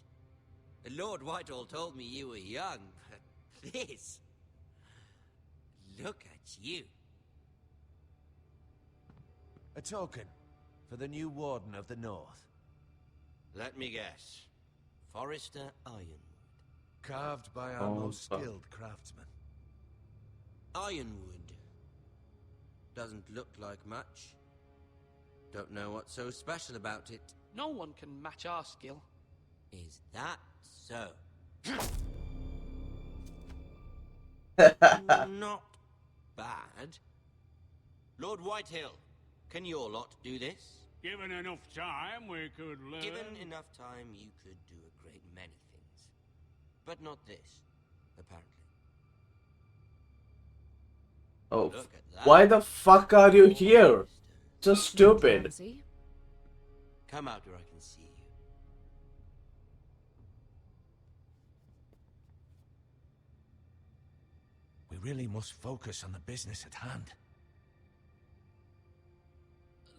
Speaker 21: Lord Whitehall told me you were young, but this... Look at you.
Speaker 4: A token for the new Warden of the North.
Speaker 21: Let me guess. Forrester Ironwood.
Speaker 4: Carved by our most skilled craftsmen.
Speaker 21: Ironwood. Doesn't look like much. Don't know what's so special about it.
Speaker 13: No one can match our skill.
Speaker 21: Is that so? Not bad. Lord Whitehill, can your lot do this?
Speaker 3: Given enough time, we could learn...
Speaker 21: Given enough time, you could do a great many things. But not this, apparently.
Speaker 1: Oh,
Speaker 21: Look at that.
Speaker 1: why the fuck are you here? So stupid.
Speaker 10: Ramsay?
Speaker 21: Come out where I can see you.
Speaker 4: We really must focus on the business at hand.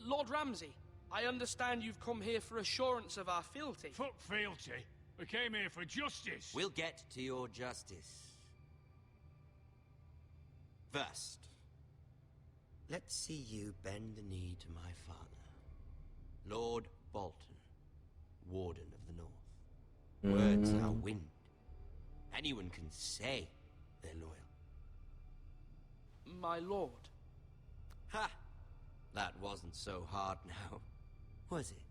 Speaker 13: Lord Ramsay, I understand you've come here for assurance of our fealty.
Speaker 3: Fuck fealty. We came here for justice.
Speaker 21: We'll get to your justice. First, let's see you bend the knee to my father, Lord Bolton, Warden of the North. Words are wind. Anyone can say they're loyal.
Speaker 13: My lord.
Speaker 21: Ha! That wasn't so hard now, was it?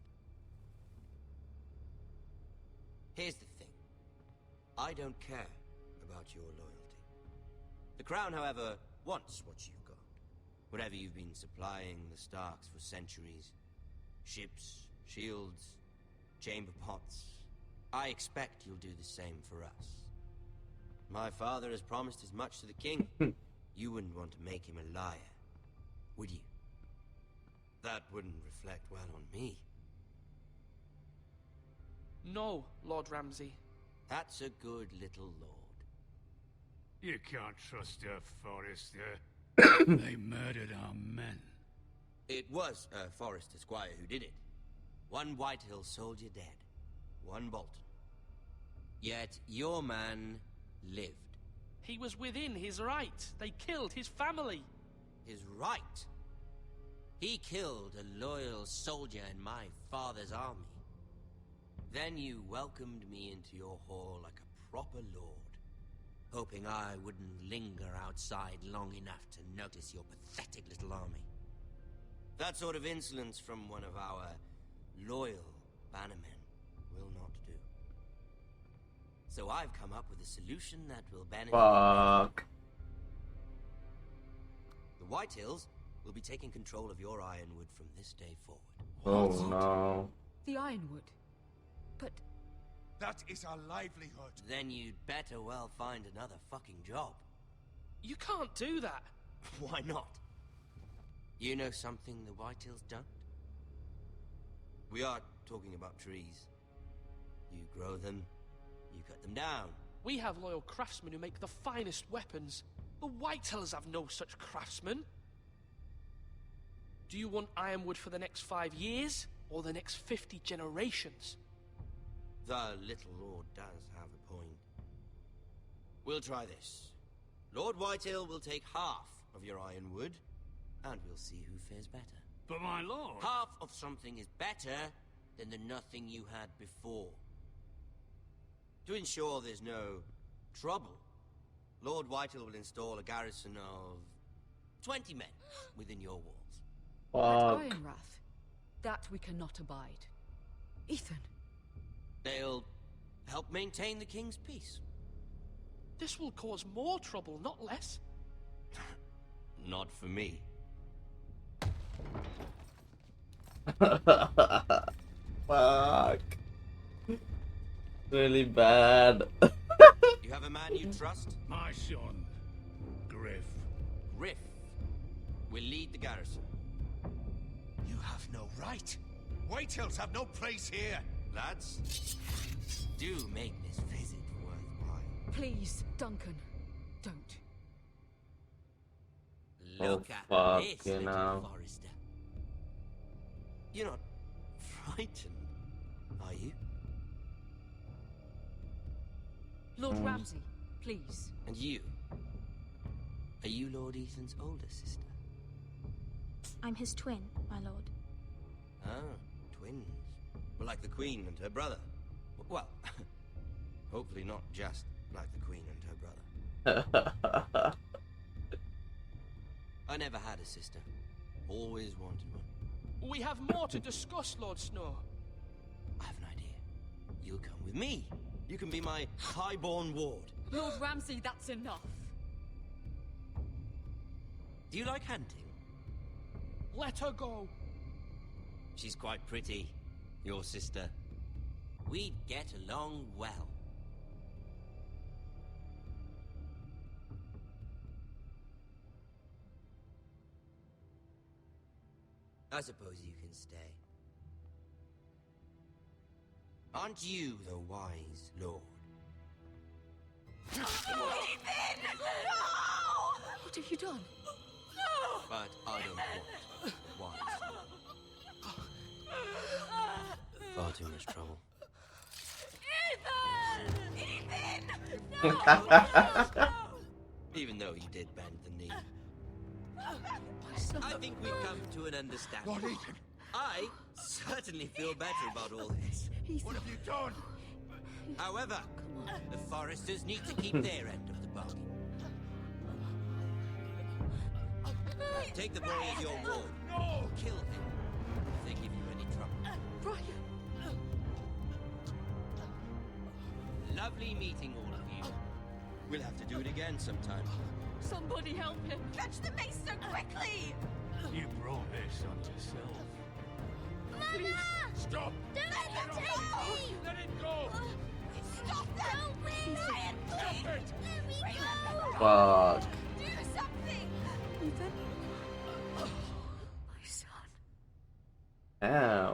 Speaker 21: Here's the thing. I don't care about your loyalty. The Crown, however, wants what you've got. Whatever you've been supplying the Starks for centuries. Ships, shields, chamber pots. I expect you'll do the same for us. My father has promised as much to the king. You wouldn't want to make him a liar, would you? That wouldn't reflect well on me.
Speaker 13: No, Lord Ramsay.
Speaker 21: That's a good little lord.
Speaker 3: You can't trust her, Forrester. They murdered our men.
Speaker 21: It was a Forrester squire who did it. One Whitehill soldier dead. One Bolton. Yet your man lived.
Speaker 13: He was within his right. They killed his family.
Speaker 21: His right? He killed a loyal soldier in my father's army. Then you welcomed me into your hall like a proper lord, hoping I wouldn't linger outside long enough to notice your pathetic little army. That sort of insolence from one of our loyal bannermen will not do. So I've come up with a solution that will benefit
Speaker 1: Fuck.
Speaker 21: the Whitehills will be taking control of your Ironwood from this day forward.
Speaker 1: Oh no.
Speaker 10: The Ironwood. But...
Speaker 7: That is our livelihood.
Speaker 21: Then you'd better well find another fucking job.
Speaker 13: You can't do that.
Speaker 21: Why not? You know something the Whitehills don't? We are talking about trees. You grow them, you cut them down.
Speaker 13: We have loyal craftsmen who make the finest weapons. The Whitehills have no such craftsmen. Do you want Ironwood for the next 5 years, or the next 50 generations?
Speaker 21: The little lord does have a point. We'll try this. Lord Whitehill will take half of your Ironwood, and we'll see who fares better.
Speaker 3: But my lord...
Speaker 21: Half of something is better than the nothing you had before. To ensure there's no trouble, Lord Whitehill will install a garrison of 20 men within your walls.
Speaker 10: At
Speaker 1: Fuck.
Speaker 10: Ironrath. That we cannot abide. Ethan.
Speaker 21: They'll help maintain the king's peace.
Speaker 13: This will cause more trouble, not less.
Speaker 21: Not for me.
Speaker 1: Fuck. Really bad.
Speaker 21: man you trust?
Speaker 3: My son, Griff.
Speaker 21: Griff will lead the garrison.
Speaker 7: You have no right. Whitehills have no place here.
Speaker 21: Lads, do make this visit worthwhile.
Speaker 10: Please, Duncan, don't.
Speaker 21: Look
Speaker 1: Oh,
Speaker 21: at this,
Speaker 1: fuck, you
Speaker 21: little
Speaker 1: know.
Speaker 21: Forrester. You're not frightened, are you?
Speaker 10: Lord Ramsay, please.
Speaker 21: And you? Are you Lord Ethan's older sister?
Speaker 11: I'm his twin, my lord.
Speaker 21: Ah, twins. Well, like the Queen and her brother. Well, hopefully not just like the Queen and her brother. I never had a sister. Always wanted one.
Speaker 13: We have more to discuss, Lord Snow.
Speaker 21: I have an idea. You'll come with me. You can be my highborn ward.
Speaker 10: Lord Ramsay, that's enough.
Speaker 21: Do you like hunting?
Speaker 13: Let her go.
Speaker 21: She's quite pretty, your sister. We'd get along well. I suppose you can stay. Aren't you the wise lord?
Speaker 10: What have you done?
Speaker 21: But I don't want the wise lord. Far too much trouble. Even though you did bend the knee. I think we've come to an understanding.
Speaker 7: Lord Ethan!
Speaker 21: I certainly feel better about all this.
Speaker 7: What have you done?
Speaker 21: However, the Foresters need to keep their end of the bargain. Take the boy as your ward.
Speaker 7: No!
Speaker 21: Kill him if they give you any trouble.
Speaker 10: Brian!
Speaker 21: Lovely meeting all of you. We'll have to do it again sometime.
Speaker 10: Somebody help him!
Speaker 18: Fetch the mace so quickly!
Speaker 3: You brought this on yourself.
Speaker 18: Mama!
Speaker 7: Stop!
Speaker 18: Don't let him take me!
Speaker 7: Let it go!
Speaker 18: Stop them! Help me! Ryan, please! Let me go!
Speaker 1: Fuck.
Speaker 18: Do something!
Speaker 10: Ethan? My son.
Speaker 1: Damn.